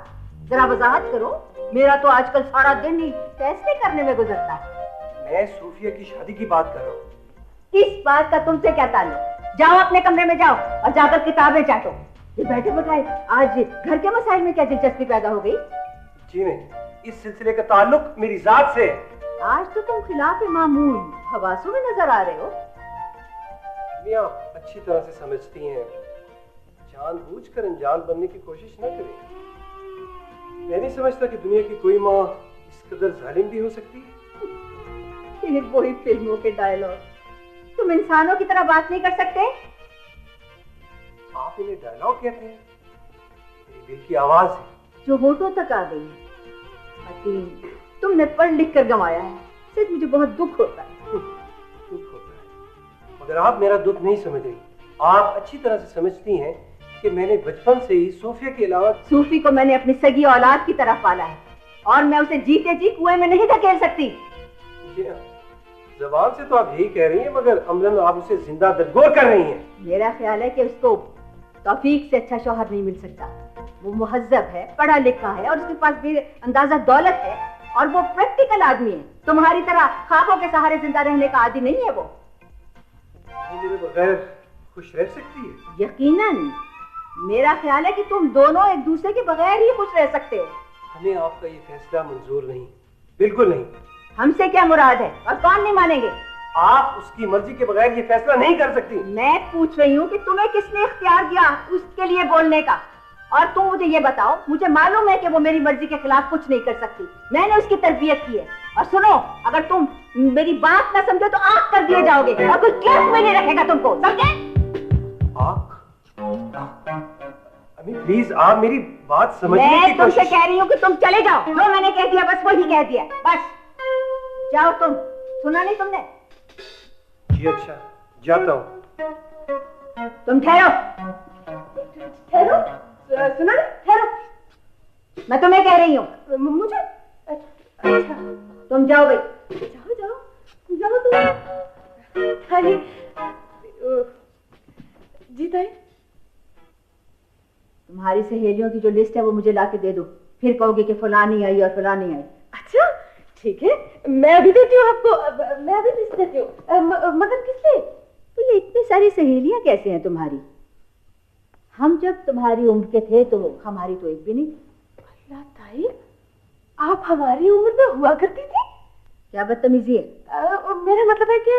जरा वजाहत करो। मेरा तो आजकल सारा दिन ही फैसले करने में गुजरता है। मैं सूफिया की शादी की बात कर रहा हूँ। इस बात का तुमसे क्या ताल्लुक? जाओ अपने कमरे में जाओ और जाकर किताबें चाटो। ये बैठे बैठाए आज घर के मसाइल में क्या दिलचस्पी पैदा हो गई? जी नहीं, इस सिलसिले का ताल्लुक मेरी जात से। आज तो तुम खिलाफ मामूल हवासों में नजर आ रहे हो। मियां अच्छी तरह से समझती हैं, जानबूझकर अनजान बनने की कोशिश न करें। मैं नहीं समझता कि दुनिया की कोई माँ इस कदर जालिम भी हो सकती है। फिर वही फिल्मों के डायलॉग, तुम इंसानों की तरह बात नहीं कर सकते? आप इन्हें डायलॉग कहते हैं? मेरी दिल की आवाज है जो होठों तक आ गई है। हकीम, तुमने पढ़ लिख कर गंवाया है, सिर्फ मुझे बहुत दुख होता है। दुख होता है, मगर आप मेरा दुख नहीं समझ रही। आप अच्छी तरह से समझती हैं कि मैंने बचपन से ही सूफिया के अलावा। सूफी को मैंने अपनी सगी औलाद की तरह पाला है और मैं उसे जीते जी कुएं में नहीं धकेल सकती। जबान से तो आप यही कह रही हैं, मगर अमलन आप उसे जिंदा दरगोर कर रही हैं। मेरा ख्याल है कि उसको तौफीक से अच्छा शौहर नहीं मिल सकता। वो मुहज्जब है, पढ़ा लिखा है और उसके पास भी अंदाजा दौलत है और वो प्रैक्टिकल आदमी है। तुम्हारी तरह ख्वाबों के सहारे जिंदा रहने का आदी नहीं है वो। मेरे बगैर खुश रह सकती है? यकीनन। मेरा ख्याल है कि तुम दोनों एक दूसरे के बगैर ही खुश रह सकते हो। हमें आपका ये फैसला मंजूर नहीं, बिल्कुल नहीं। हमसे क्या मुराद है और कौन नहीं मानेंगे? आप उसकी मर्जी के बगैर ये फैसला नहीं कर सकती। मैं पूछ रही हूँ कि तुम्हें किसने इख्तियार दिया उसके लिए बोलने का, और तुम मुझे ये बताओ, मुझे मालूम है कि वो मेरी मर्जी के खिलाफ कुछ नहीं कर सकती, मैंने उसकी तरबियत की है। और सुनो, अगर तुम मेरी बात ना समझो तो आंख कर दिए जाओगे और कोई केस में नहीं रखेगा तुमको, समझे? प्लीज आप मेरी बात समझने की मैं तुमसे कह रही हूँ कि तुम चले जाओ। जो मैंने कह दिया बस वही कह दिया, बस जाओ तुम। सुना नहीं तुमने? जी अच्छा, जाता हूँ। तुम ठहरो। ठहरो, सुना नहीं? ठहरो, मैं तुम्हें कह रही हूँ। मुझे? अच्छा तुम जाओ भाई। जाओ जाओ जाओ तुम। ताई जी ताई, तुम्हारी सहेलियों की जो लिस्ट है वो मुझे लाके दे दो, फिर कहोगे कि फलानी आई और फलानी आई। अच्छा ठीक है, मैं अभी देती हूँ आपको, मैं अभी लिस्ट देती हूँ। मगर किससे? तो ये इतनी सारी सहेलियां कैसे हैं तुम्हारी? हम जब तुम्हारी उम्र के थे तो हमारी तो एक भी नहीं। अल्लाह ताई, आप हमारी उम्र में हुआ करती थी? क्या बदतमीजी है? मेरा मतलब है कि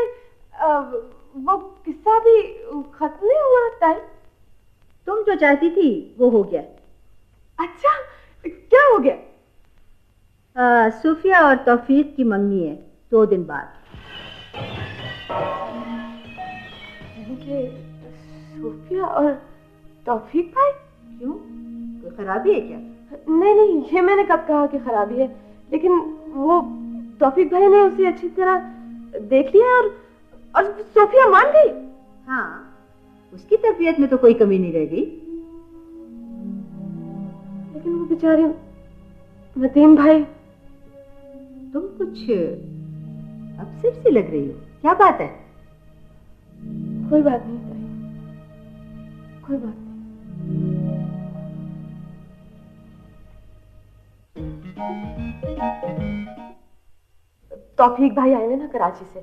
वो किस्सा भी खत्म नहीं हुआ ताई। तुम जो चाहती थी वो हो गया। अच्छा क्या हो गया? सूफिया और तौफीक की मंगनी है 2 दिन बाद। सूफिया और तौफीक भाई? क्यों, कोई खराबी है क्या? नहीं नहीं, ये मैंने कब कहा कि खराबी है, लेकिन वो तौफीक भाई ने उसे अच्छी तरह देख लिया और सूफिया मान गई। हाँ, उसकी तरबियत में तो कोई कमी नहीं रह गई। लेकिन वो बेचारे नदीम भाई। तुम कुछ अपसेट सी लग रही हो, क्या बात है? कोई बात नहीं ताई, कोई बात नहीं। तौफीक भाई आए हैं ना कराची से,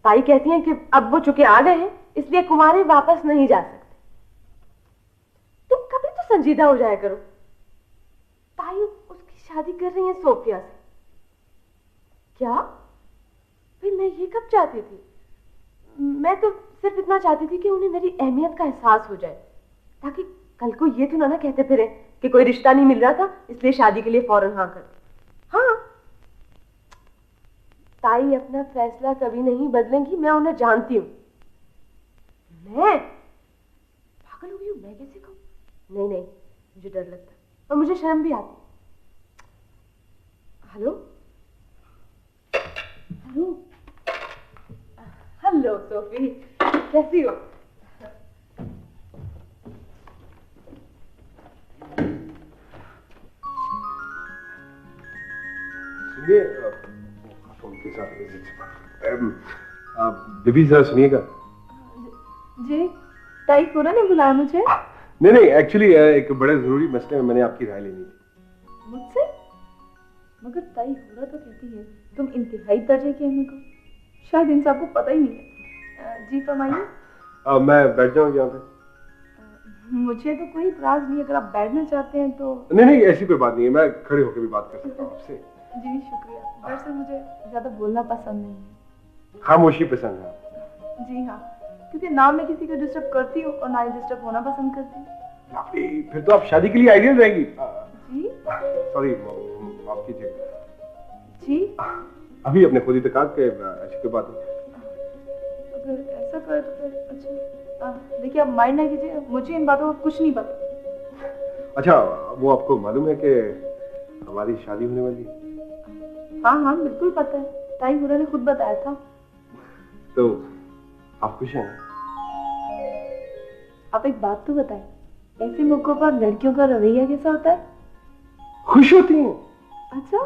ताई कहती हैं कि अब वो चुके आ गए हैं, इसलिए कुमारी वापस नहीं जा सकते। तुम कभी तो संजीदा हो जाया करो। ताई उसकी शादी कर रही है सोफिया से। क्या भाई, मैं ये कब चाहती थी? मैं तो सिर्फ इतना चाहती थी कि उन्हें मेरी अहमियत का एहसास हो जाए, ताकि कल को ये तो ना कहते फिरे कि कोई रिश्ता नहीं मिल रहा था इसलिए शादी के लिए फौरन हाँ कर दी। हाँ ताई अपना फैसला कभी नहीं बदलेंगी, मैं उन्हें जानती हूँ। मैं पागल हो गई हूँ, मैं कैसे कहूँ? नहीं नहीं, मुझे डर लगता और मुझे शर्म भी आती। हेलो हेलो हेलो सोफी, कैसी हो? सुनिए, बीबी जरा सुनिएगा। जी, ताई पूरा नहीं बुलाया मुझे? नहीं नहीं, एक्चुअली एक बड़े जरूरी मसले में मैंने आपकी राय लेनी थी। मुझसे? मगर ताई हुरा तो कहती है तुम इंतहाई दर्जे की अहमियत को, शायद इन सबको पता ही नहीं है। जी फरमाइए। मैं बैठ जाऊँ यहाँ पे? मुझे तो कोई इतराज नहीं, अगर आप बैठना चाहते हैं तो। नहीं नहीं, ऐसी कोई बात नहीं है, मैं खड़े होकर भी बात कर सकता हूँ आपसे। जी शुक्रिया, दरअसल मुझे ज्यादा बोलना पसंद नहीं है। खामोशी पसंद है? जी हाँ, क्योंकि ना मैं किसी को डिस्टर्ब करती हूँ और ना ही डिस्टर्ब होना पसंद करती हूँ। फिर तो आप शादी के लिए आइडियल रहेंगी। जी सॉरी, माफ कीजिए। जी अभी अपने खुद ही तक के ऐसी कोई बात नहीं। अगर ऐसा करे तो फिर अच्छा, देखिए आप माइंड ना कीजिए, मुझे इन बातों का कुछ नहीं पता। अच्छा, वो आपको मालूम है कि हमारी शादी होने वाली है? हाँ हाँ बिल्कुल पता है, ताई हुरा ने खुद बताया था। तो आप खुश हैं? आप एक बात तो बताएं, ऐसे मौकों पर लड़कियों का रवैया कैसा होता है? खुश होती हैं। अच्छा,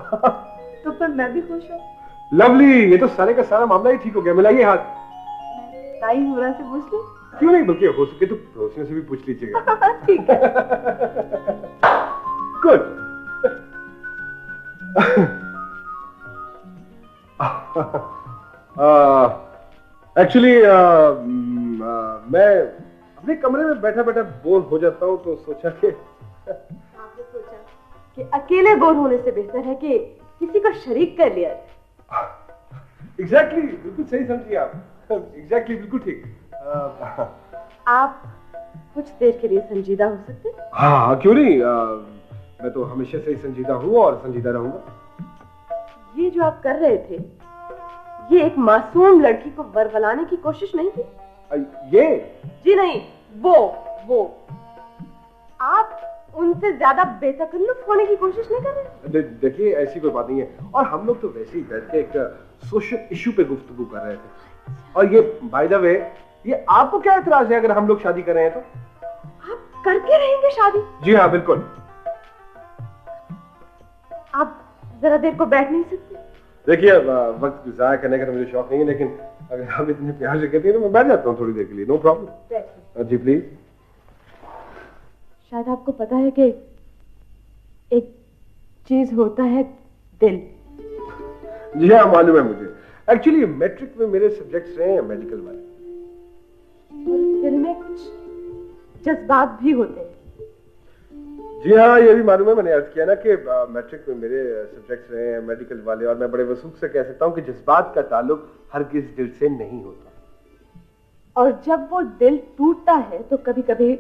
तो फिर मैं भी खुश हूँ। लवली, ये तो सारे का सारा मामला ही ठीक हो गया। मिलाइए हाथ। ताई हुरा से पूछ लूं? क्यों नहीं, बल्कि हो सके तो पड़ोसियों से भी पूछ लीजिएगा। ठीक है। गुड। एक्चुअली मैं अपने कमरे में बैठा बैठा बोर हो जाता हूँ, तो सोचा कि आपने सोचा कि अकेले बोर होने से बेहतर है कि किसी को शरीक कर लिया। एग्जैक्टली, बिल्कुल सही समझिए आप। एग्जैक्टली, बिल्कुल ठीक। आप कुछ देर के लिए संजीदा हो सकते हैं? हाँ क्यों नहीं, मैं तो हमेशा से ही संजीदा हूँ और संजीदा रहूंगा। ये जो आप कर रहे थे, ये एक मासूम लड़की को बरगलाने की कोशिश नहीं थी? ये? जी नहीं, वो आप उनसे ज्यादा बेतकल्लुफ होने की कोशिश नहीं कर रहे? देखिए ऐसी कोई बात नहीं है, और हम लोग तो वैसे ही बैठ के एक सोशल इशू पे गुफ्तगू कर रहे थे। और ये बाय द वे, ये आपको क्या एतराज है अगर हम लोग शादी कर रहे हैं तो? आप करके रहेंगे शादी? जी हाँ बिल्कुल। आप जरा देर को बैठ नहीं सकते? देखिए वक्त जाया करने का तो मुझे शौक नहीं है, लेकिन अगर आप इतने प्यार से कहती हैं तो मैं बैठ जाता हूँ थोड़ी देर के लिए, नो प्रॉब्लम। Ji please. शायद आपको पता है कि एक चीज होता है दिल। जी हाँ मालूम है मुझे। एक्चुअली मैट्रिक में मेरे सब्जेक्ट्स रहे हैं मेडिकल वाले। और दिल में कुछ जज्बात भी होते हैं। जी हाँ ये भी मालूम है, मैंने अर्ज किया ना कि मैट्रिक में मेरे सब्जेक्ट्स रहे हैं मेडिकल वाले, और मैं बड़े वसूख से कह सकता हूँ कि जज्बात का ताल्लुक हरगिज दिल से नहीं होता। और जब वो दिल टूटता है तो कभी कभी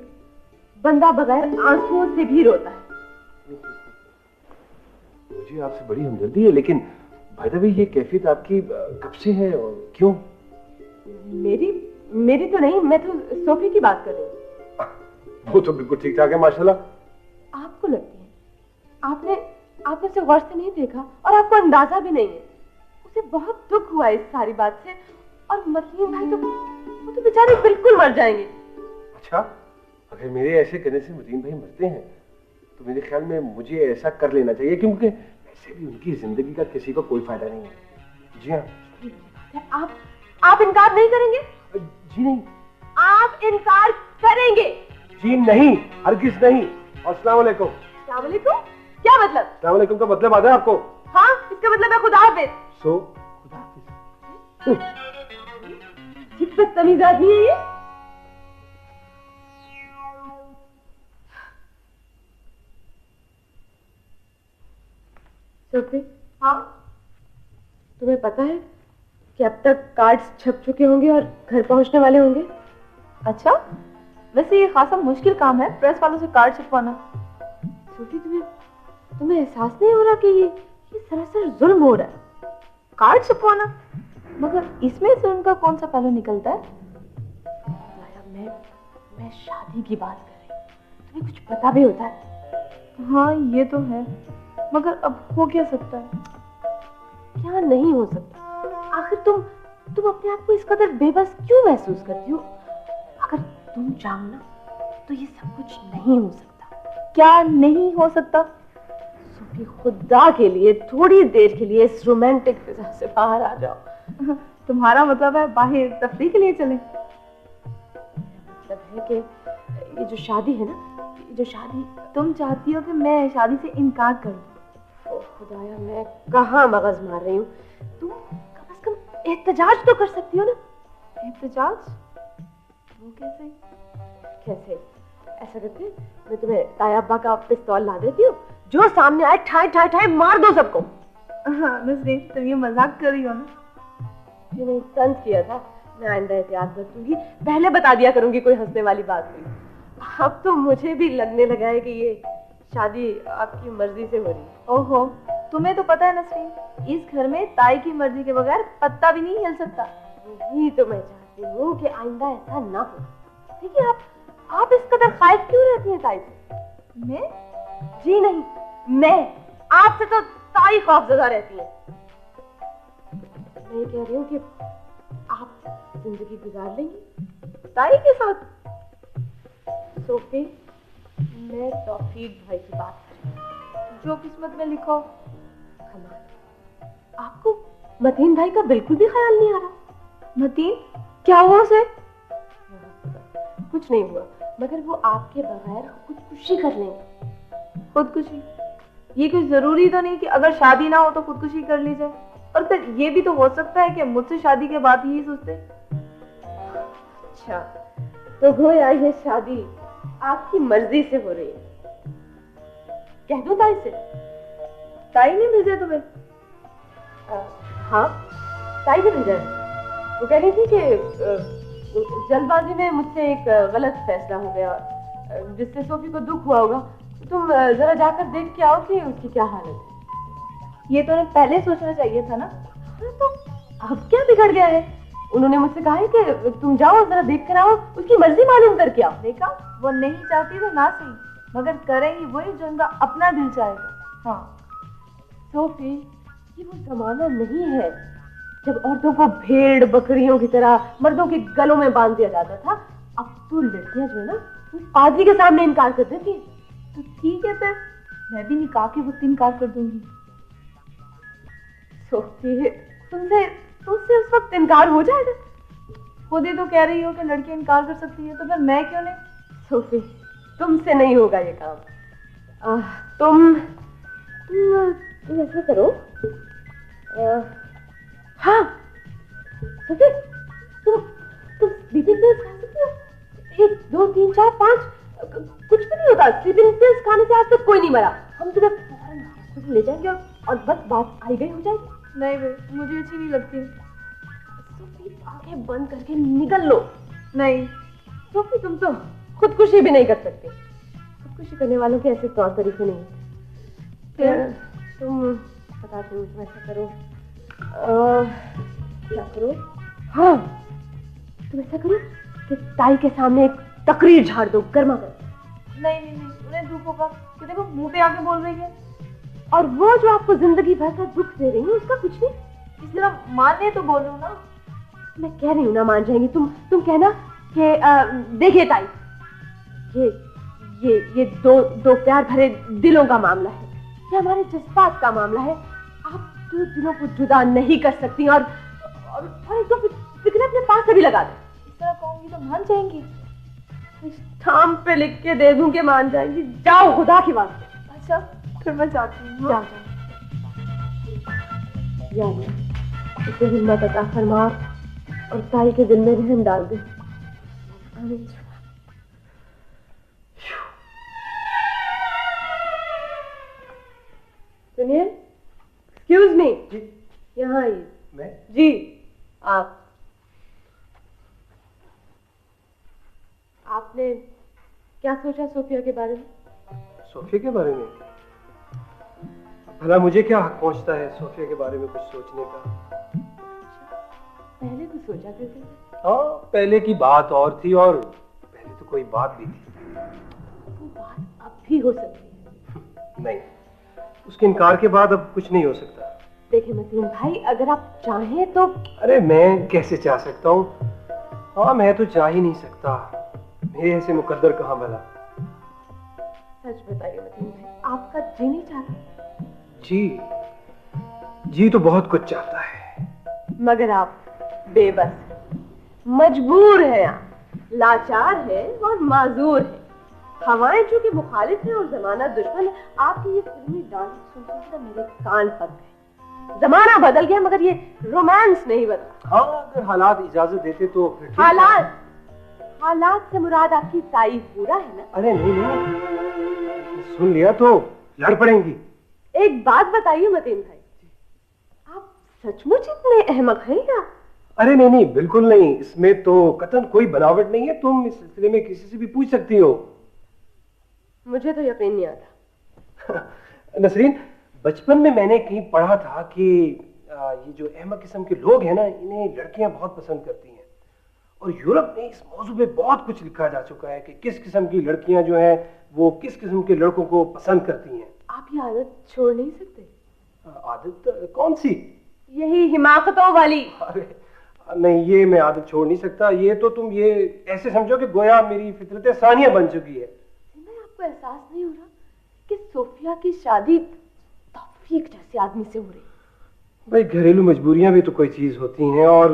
बंदा बगैर आंसुओं से भी रोता है। मुझे आपसे बड़ी हमदर्दी है, लेकिन भाई द वे ये कैफियत आपकी कब से है और क्यों? मेरी तो नहीं, मैं तो सोफी की बात कर रही हूँ। वो तो बिल्कुल ठीक ठाक है माशाल्लाह। आपको लगती है? आपने उसे गौर से नहीं देखा और आपको अंदाजा भी नहीं है। उसे बहुत दुख हुआ इस सारी बात से, और मतीन भाई वो तो बेचारे बिल्कुल मर जाएंगे। अच्छा, अगर मेरे ऐसे करने से मतीन भाई मरते हैं तो मेरे ख्याल में मुझे ऐसा कर लेना चाहिए, क्योंकि वैसे भी उनकी जिंदगी का किसी को कोई फायदा नहीं है। जी हाँ। आप इनकार नहीं करेंगे? जी नहीं। आप इनकार करेंगे? जी नहीं, हरगिज नहीं। और अस्सलाम वालेकुम। अस्सलाम वालेकुम? क्या मतलब? अस्सलाम वालेकुम का मतलब आता है आपको? हाँ, इसका मतलब है खुदा हाफिज। सो खुदा हाफिज। कितना बदतमीज आदमी है ये। सोफी, हाँ तुम्हें पता है कि अब तक कार्ड्स छप चुके होंगे और घर पहुंचने वाले होंगे? अच्छा, वैसे ये खासा मुश्किल काम है प्रेस वालों से कार्ड छपवाना। सोफी, तुम्हें एहसास नहीं हो रहा कि ये सरासर जुल्म हो रहा है? कार्ड छपवाना? मगर इसमें से उनका कौन सा पहलू निकलता है? मैं शादी की बात कर रही हूँ, तुम्हें कुछ पता भी होता है? हाँ ये तो है, मगर अब हो क्या सकता है? क्या नहीं हो सकता? आखिर तुम अपने आप को इस कदर बेबस क्यों महसूस करती हो? अगर तुम चाहो ना तो ये सब कुछ नहीं हो सकता। क्या नहीं हो सकता? सोफी, खुदा के लिए थोड़ी देर के लिए इस रोमांटिक फिजा से बाहर आ जाओ। तुम्हारा मतलब है बाहर तफरीह के लिए चले? मतलब है कि ये जो शादी है ना, ये जो शादी, तुम चाहती हो कि मैं शादी से इनकार करूं? ओ खुदाया, मैं कहाँ मगज मार रही हूँ। तुम कम से कम एहतजाज तो कर सकती हो ना? एहतजाज? वो कैसे? ऐसा करते मैं तुम्हें ताया अब्बा का पिस्तौल ला देती हूँ, जो सामने आए ठाए ठाए ठाए मार दो सबको। हाँ नसरीन, तुम ये मजाक कर रही हो ना? मैंने तंज किया था, मैं आइंदा एहतियात बरतूंगी, पहले बता दिया करूंगी कोई हंसने वाली बात हुई। अब तो मुझे भी लगने लगा है कि ये शादी आपकी मर्जी से हो रही है। ओहो, तुम्हें तो पता है नसरीन, इस घर में ताई की मर्जी के बगैर पत्ता भी नहीं हिल सकता। यही तो मैं चाहती हूँ कि आइंदा ऐसा ना हो। देखिए, आप इस कदर खाइफ क्यों रहती हैं ताई से? मैं? जी नहीं, मैं आपसे तो ताई खौफजदा रहती है। मैं ये कह रही हूँ कि आप जिंदगी गुजार लेंगी ताई के साथ। सोफी, मैं तौफीक भाई की बात कर रही हूँ। जो किस्मत में लिखो। आपको मतीन भाई का बिल्कुल भी ख्याल नहीं आ रहा? मतीन? क्या हुआ उसे? कुछ नहीं हुआ, मगर वो आपके बगैर खुदकुशी कर लेंगे। खुदकुशी? ये कोई जरूरी तो नहीं कि अगर शादी ना हो तो खुदकुशी कर ली जाए। और फिर ये भी तो हो सकता है कि मुझसे शादी के बाद ही सोचते। अच्छा, तो गोया ये शादी आपकी मर्जी से हो रही है। कह दो ताई से। ताई ने भेजा तुम्हें? हाँ, ताई ने भेजा है। वो कह रही थी कि जल्दबाजी में मुझसे एक गलत फैसला हो गया, जिससे सोफी को दुख हुआ होगा। तुम जरा जाकर देख के आओ कि उसकी क्या हालत है। ये तो उन्हें पहले सोचना चाहिए था ना। हाँ, तो अब क्या बिगड़ गया है? उन्होंने मुझसे कहा है कि तुम जाओ जरा देख कर आओ, उसकी मर्जी मालूम करके आओ। देखा, वो नहीं चाहती तो ना सही, मगर करेंगी वही जो उनका अपना दिल चाहेगा। हाँ सोफी, ये वो जमाना नहीं है जब औरतों को भेड़ बकरियों की तरह मर्दों के गलों में बांध दिया जाता था। अब तो लड़कियां जो है ना, पादरी के सामने इनकार कर देती है। तो ठीक है, फिर मैं भी निकाह के वक्त इनकार कर दूंगी। सोफी, तुमसे उस वक्त इनकार हो जाएगा। खुद ही तो कह रही हो कि लड़की इनकार कर सकती है, तो फिर मैं क्यों नहीं? सोफी, तुमसे नहीं होगा ये काम। तुम ऐसा करो। हाँ सोफी, तुम स्लीपिंग पिल्स खा सकती हो। 1 2 3 4 5 कुछ भी नहीं होता। स्लीपिंग पिल्स खाने से आज तक कोई नहीं मरा। हम तुम्हें फौरन हॉस्पिटल ले जाएंगे और बस बात आई गई हो जाएगी। नहीं भाई, मुझे अच्छी नहीं लगती। सोफी, आंखें बंद करके निकल लो। नहीं सोफी, तुम तो खुदकुशी भी नहीं कर सकते। खुदकुशी करने वालों के ऐसे तौर तरीके नहीं होते। तुम बताते हो, तुम ऐसा करो। क्या करो? हाँ, तुम ऐसा करो कि ताई के सामने एक तकरीर झाड़ दो, गर्मा कर। नहीं, उन्हें दुख होगा कि देखो मुंह पे आके बोल रही है। और वो जो आपको जिंदगी भर का दुख दे रही है, उसका कुछ नहीं। इस तरह मानने तो बोलो ना। मैं कह रही हूँ ना, मान जाएंगी। तुम कहना कि देखिए ताई, ये दो प्यार भरे दिलों का मामला है, ये हमारे जज्बात का मामला है। आप 2 दिलों को जुदा नहीं कर सकती और एक दो फिक्र अपने पास से भी लगा दे। इस तरह कहूंगी तो मान जाएंगी। इस थाम पे लिख के दे दूं कि मान जाएंगी। जाओ खुदा की वास्ते। अच्छा, फिर मैं जाती हूँ। जाओ यानी इसे हिम्मत अता फरमा और ताई के दिल में रहम डाल दे। सुनिए, एक्सक्यूज मी। यहाँ आइए। मैं? जी, आपने क्या सोचा सोफिया के बारे में? सोफिया के बारे में? भला मुझे क्या हक पहुंचता है सोफिया के बारे में कुछ सोचने का? पहले तो सोचा करते थे। हाँ, पहले की बात और थी, और पहले तो कोई बात भी थी। वो बात अब भी हो सकती है। नहीं, उसके इनकार के बाद अब कुछ नहीं हो सकता। देखिए मतीन भाई, अगर आप चाहें तो। अरे मैं कैसे चाह सकता हूँ? हाँ, मैं तो चाह ही नहीं सकता। मेरे ऐसे मुकद्दर कहाँ भला। सच बताइए मतीन भाई, आपका जी नहीं चाहता? जी तो बहुत कुछ चाहता है, मगर आप बेबस, मजबूर हैं, आप लाचार है और माजूर है। हवाएं चूंकि मुखालिफ है और जमाना दुश्मन है। आपकी ये फिल्मी डांस सुनकर मेरे कान पक गए। जमाना बदल गया मगर ये रोमांस नहीं बदला। हाँ, अगर हालात इजाजत देते तो फिर ठीक। हालात से मुराद आपकी ताई पूरा है ना? अरे नहीं, सुन लिया तो लड़ पड़ेंगी। एक बात बताइए मतीन भाई, आप सचमुच इतने अहमक हैं क्या? अरे नहीं, बिल्कुल नहीं। इसमें तो कतन कोई बनावट नहीं है। तुम इस सिलसिले में किसी से भी पूछ सकती हो। मुझे तो यकीन नहीं आता। नसरीन, बचपन में मैंने कहीं पढ़ा था कि ये जो अहमक किस्म के लोग हैं ना, इन्हें लड़कियां बहुत पसंद करती हैं। और यूरोप में इस मौजू पे बहुत कुछ लिखा जा चुका है कि किस किस्म की लड़कियां जो हैं वो किस किस्म के लड़कों को पसंद करती हैं। आप ये आदत छोड़ नहीं सकते? आदत कौन सी? यही हिमाकतों वाली। अरे नहीं, ये मैं आदत छोड़ नहीं सकता। ये तो तुम ये ऐसे समझो कि गोया मेरी फितरत सानिया बन चुकी है। आपको एहसास नहीं हो रहा कि सोफिया की शादी तौफीक जैसे आदमी से हो रही? भाई, घरेलू मजबूरियां भी तो कोई चीज होती हैं, और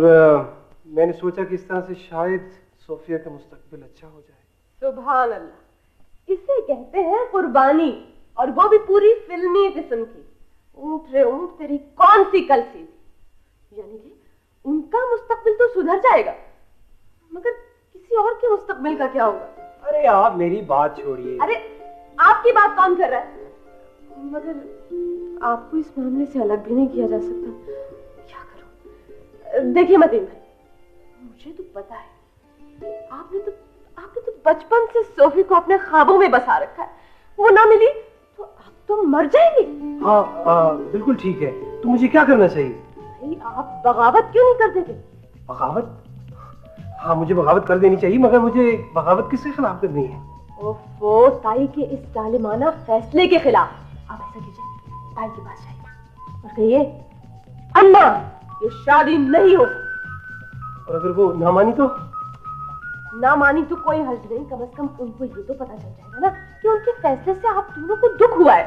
मैंने सोचा कि इस तरह से शायद सोफिया का मुस्तकबिल अच्छा हो जाए। सुभान अल्लाह, इसे कहते हैं कुर्बानी, और वो भी पूरी फिल्मी किस्म की। ऊंट रे ऊंट, तेरी कौन सी कल सी? यानी कि उनका मुस्तकबिल तो सुधर जाएगा, मगर किसी और के मुस्तकबिल का क्या होगा? अरे आप मेरी बात छोड़िए। अरे आपकी बात कौन कर रहा है? मगर आपको इस मामले से अलग भी नहीं किया जा सकता। क्या करूं? देखिए मतीन भाई, मुझे तो पता है आपने तो बचपन से सोफी को अपने ख्वाबों में बसा रखा है, वो ना मिली तो आप तो मर जाएंगे। हाँ बिल्कुल ठीक है, तो मुझे क्या करना चाहिए? भाई आप बगावत क्यों नहीं कर देते? बगावत? हाँ मुझे बगावत कर देनी चाहिए, मगर मुझे बगावत किसके खिलाफ करनी है? ओफो, ताई के इस जालिमाना फैसले के खिलाफ। आप ऐसा कीजिए, ताई के पास जाइए और कहिए अम्मा ये शादी नहीं हो सकती। और अगर वो ना मानी तो? ना मानी तो कोई हर्ज नहीं, कम से कम उनको ये तो पता चल जाएगा ना कि उनके फैसले से आप दोनों को दुख हुआ है।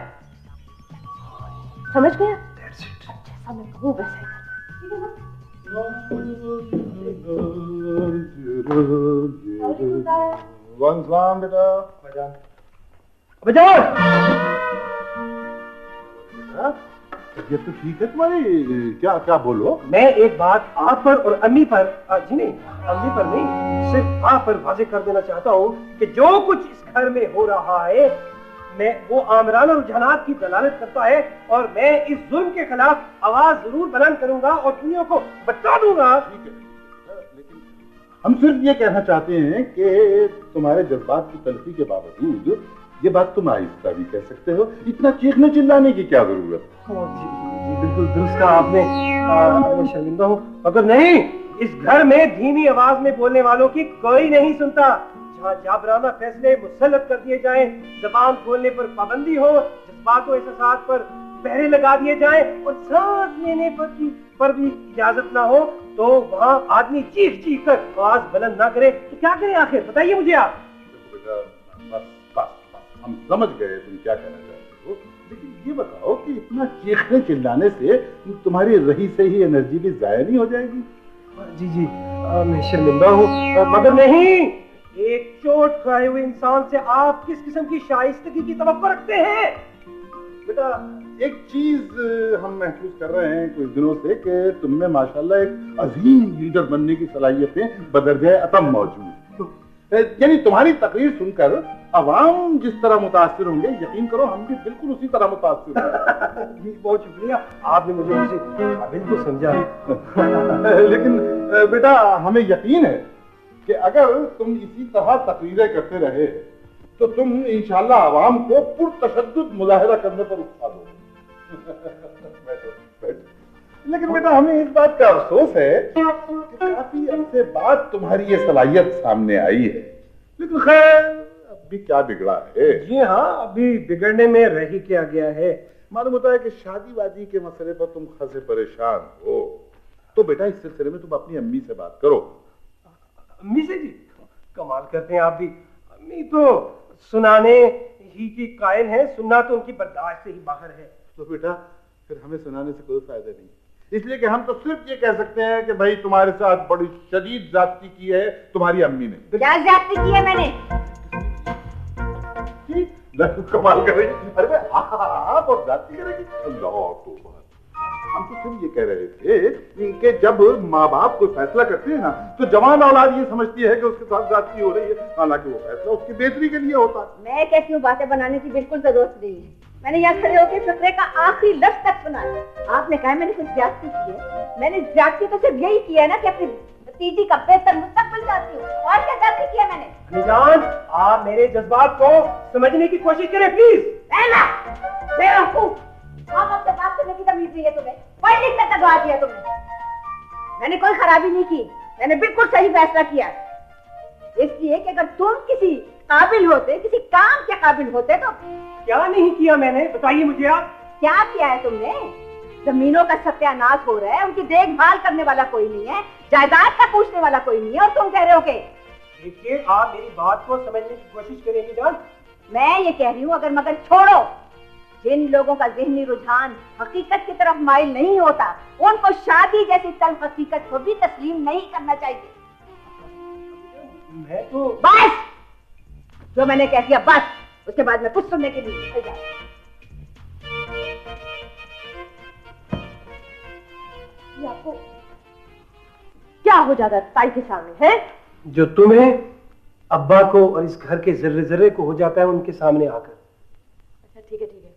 समझ गया? जैसा मैं कहूँ वैसा ही करना, ठीक है ना? बेटा ये तो ठीक है तुम्हारी, क्या क्या बोलो? मैं एक बात आप पर और अम्मी पर, जी नहीं अम्मी पर नहीं, सिर्फ आप पर वाज़ेह कर देना चाहता हूँ कि जो कुछ इस घर में हो रहा है मैं वो आमराना रुझानात की दलालत करता है, और मैं इस जुल्म के खिलाफ आवाज जरूर बुलंद करूंगा और दुनिया को बता दूंगा। ठीक है, लेकिन हम सिर्फ ये कहना चाहते हैं कि तुम्हारे जज्बात की तलखी के बावजूद ये बात तुम आहिस्ता भी कह सकते हो, इतना चीखने चिल्लाने की क्या जरूरत? जी बिल्कुल दुरुस्त कहा आपने, मैं शर्मिंदा हूँ, मगर नहीं, इस घर में धीमी आवाज में बोलने वालों की कोई नहीं सुनता। जहाँ जाबराना फैसले मुसल्लत कर दिए जाएं, जबान खोलने पर पाबंदी हो, जज्बातों एहसासात पर पहरे लगा दिए जाएं और सांस लेने पर भी इजाजत ना हो, तो वहाँ आदमी चीख चीख कर आवाज बुलंद ना करे तो क्या करे आखिर? बताइए मुझे आप। हम समझ गए तुम क्या कहना चाहते हो, लेकिन ये बताओ कि इतना चीखने चिल्लाने से तुम्हारी रही से ही एनर्जी भी जाया नहीं हो जाएगी? जी जी मैं शर्मिंदा हूँ, मगर नहीं, एक चोट खाए हुए इंसान से आप किस किस्म की शाइस्तगी की तवक्को रखते हैं? बेटा एक चीज हम महसूस कर रहे हैं कुछ दिनों से कि तुम में माशाल्लाह एक अजीम लीडर बनने की सलाहियतें बदरजाए अतम मौजूद, यानी तुम्हारी तकरीर सुनकर अवाम जिस तरह मुतासिर होंगे, यकीन करो हम भी बिल्कुल उसी तरह मुतासिर होंगे। बहुत शुक्रिया, आपने मुझे उसी काबिल को समझा। लेकिन बेटा हमें यकीन है कि अगर तुम इसी तरह तकरीरें करते रहे तो तुम इंशाल्लाह अवाम को पुरतशद्दुद मुजाहिरा करने पर उकसा दोगे। लेकिन बेटा हमें इस बात का अफसोस है कि काफी अरसे बाद तुम्हारी ये सलाहियत सामने आई है, लेकिन खैर अभी क्या बिगड़ा है? जी हाँ, अभी बिगड़ने में रह क्या गया है। मालूम होता है कि शादी वादी के मसले पर तुम खासे परेशान हो, तो बेटा इस सिलसिले में तुम अपनी अम्मी से बात करो। अम्मी से? जी कमाल करते हैं आप भी, अम्मी तो सुनाने ही की कायल है, सुनना तो उनकी बर्दाश्त से ही बाहर है। तो बेटा फिर हमें सुनाने से कोई फायदा नहीं, इसलिए कि हम तो सिर्फ ये कह सकते हैं कि भाई तुम्हारे साथ बड़ी शदीद ज्यादती की है तुम्हारी अम्मी ने। क्या ज्यादती की है मैंने? कमाल कर रही है, अरे भाई आप और ज्यादती करेगी? अल्लाह तौबा। हम तो सिर्फ ये कह रहे थे कि जब माँ बाप कोई फैसला करते हैं ना तो जवान औलाद ये समझती है कि उसके साथ ज्यादती हो रही है, हालांकि वो फैसला उसकी बेहतरी के लिए होता है। मैं कहती हूँ बातें बनाने की बिल्कुल जरूरत नहीं है, मैंने यहाँ खड़े होकर फिक्रे का आखिरी लफ्ज तक सुना। आपने कहा मैंने कुछ ज्यादती की है, मैंने ज्यादती तो सिर्फ यही किया है ना कि अपनी भतीजी का बेहतर मुस्तकबिल चाहती हूँ, और क्या ज्यादती किया मैंने? निजान आप मेरे जज्बात को समझने की कोशिश करें प्लीज। बेवकूफ, आप आपसे बात करने की तमीज नहीं है तुम्हें, पढ़ लिख कर दबा दिया तुमने। मैंने कोई खराबी नहीं की, मैंने बिल्कुल सही फैसला किया, इसलिए कि अगर तुम किसी काबिल होते, किसी काम के काबिल होते तो। क्या नहीं किया मैंने, बताइए मुझे आप। क्या किया है तुमने? जमीनों का सत्यानाश हो रहा है, उनकी देखभाल करने वाला कोई नहीं है, जायदाद का पूछने वाला कोई नहीं है, और तुम कह रहे हो कि। देखिए आप मेरी बात को समझने की कोशिश करेंगे जान। मैं ये कह रही हूँ अगर मगर छोड़ो, जिन लोगों का ज़हनी रुझान हकीकत की तरफ माइल नहीं होता, उनको शादी जैसी तल्ख हकीकत को भी तस्लीम नहीं करना चाहिए। मैं तो बस, जो मैंने कह दिया बस, उसके बाद मैं कुछ सुनने के लिए निकल जाऊं। आपको क्या हो जाता है ताई के सामने है? जो तुम्हें, अब्बा को और इस घर के जर्रे जर्रे को हो जाता है उनके सामने आकर। अच्छा ठीक है ठीक है।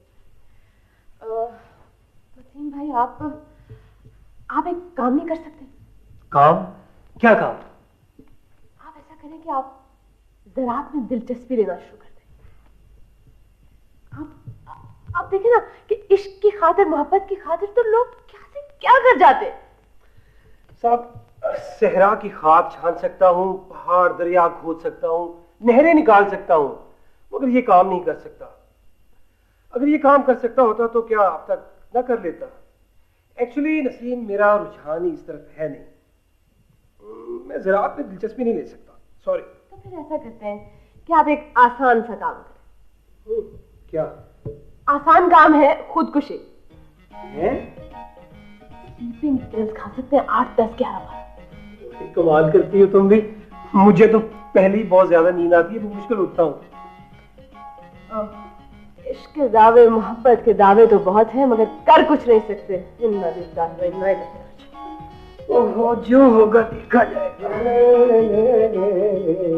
वसीम भाई आप एक काम नहीं कर सकते? काम? क्या काम? आप ऐसा करें कि आप ज़राअत में दिलचस्पी लेना शुरू कर दें। आप देखिए ना कि इश्क की खातिर, मोहब्बत की खातिर तो लोग क्या से क्या कर जाते। साहब, सहरा की खाक छान सकता हूँ, पहाड़ दरिया खोद सकता हूँ, नहरें निकाल सकता हूँ, मगर ये काम नहीं कर सकता। अगर ये काम कर सकता होता तो क्या अब तक ना कर लेता। एक्चुअली नसीम, मेरा रुझान ही इस तरफ है नहीं। मैं ज़राअत में दिलचस्पी नहीं ले सकता, सॉरी। तो फिर ऐसा करते हैं कि आप एक आसान सा काम करें। क्या आसान काम है? खुदकुशी है? स्लीपिंग पिल्स खा सकते हैं 8, 10, 11 बार। कमाल करती हो तुम भी। मुझे तो पहले ही बहुत ज्यादा नींद आती है, मुश्किल उठता हूँ। इश्क के दावे, मोहब्बत के दावे तो बहुत हैं, मगर कर कुछ नहीं सकते। इन्ना लिल्लाहि व इन्ना इलैहि राजिऊन। ओहो, जो होगा देखा जाएगा।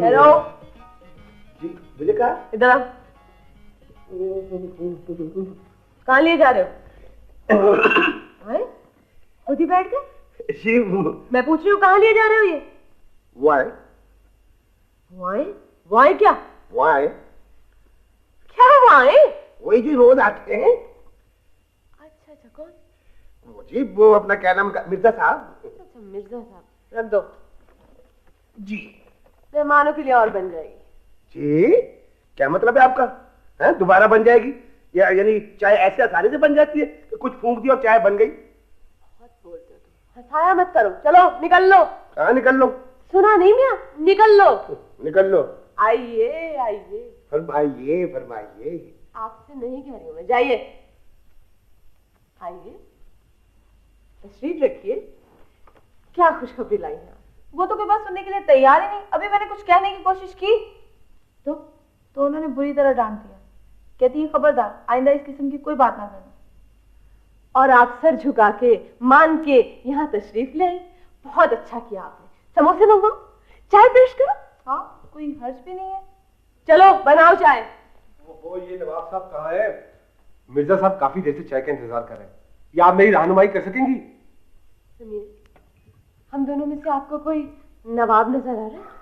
हेलो जी, मुझे कहा इधर आओ। कहाँ लिए जा रहे हो? खुद ही बैठ गए? जी, मैं पूछ रही हूँ कहाँ लिए जा रहे हो ये? वाई? वाई? वाई क्या? वाई? क्या वाई? वही जो रोज आते हैं। अच्छा अच्छा, कौन? वो जी, वो अपना क्या नाम, मिर्जा साहब। अच्छा, मिर्जा साहब। रख दो जी। मेहमानों के लिए और बन जाएगी। जी, क्या मतलब है आपका? है दोबारा बन जाएगी? या यानी चाय ऐसे आसानी से बन जाती है कि कुछ फूंक दिया और चाय बन गई? बहुत बोलते हो तुम। हंसाया मत करो, चलो निकल लो। कहाँ निकल लो? सुना नहीं मियां? निकल लो। निकल लो। आइए आइए। फरमाइए फरमाइए। आपसे नहीं कह रही हूँ मैं, जाइए। आइए, तशरीफ रखिए। क्या खुशखबरी लाई है? वो तो कोई बात सुनने के लिए तैयार ही नहीं। अभी मैंने कुछ कहने की कोशिश की तो उन्होंने बुरी तरह डांट दिया। कहती है खबरदार, आइंदा इस किस्म की कोई बात ना करना। और आप सर झुका के, मान के यहाँ तशरीफ ले आई। बहुत अच्छा किया आपने। समोसे मंगवाओ, चाय पेश करो। हाँ, कोई हर्ज भी नहीं है। चलो बनाओ चाय। वो ये नवाब साहब कहाँ है? मिर्जा साहब काफी देर से चाय का इंतजार कर रहे हैं। या आप मेरी रहनुमाई कर सकेंगी? सुनिए, हम दोनों में से आपको कोई नवाब नजर आ रहा है?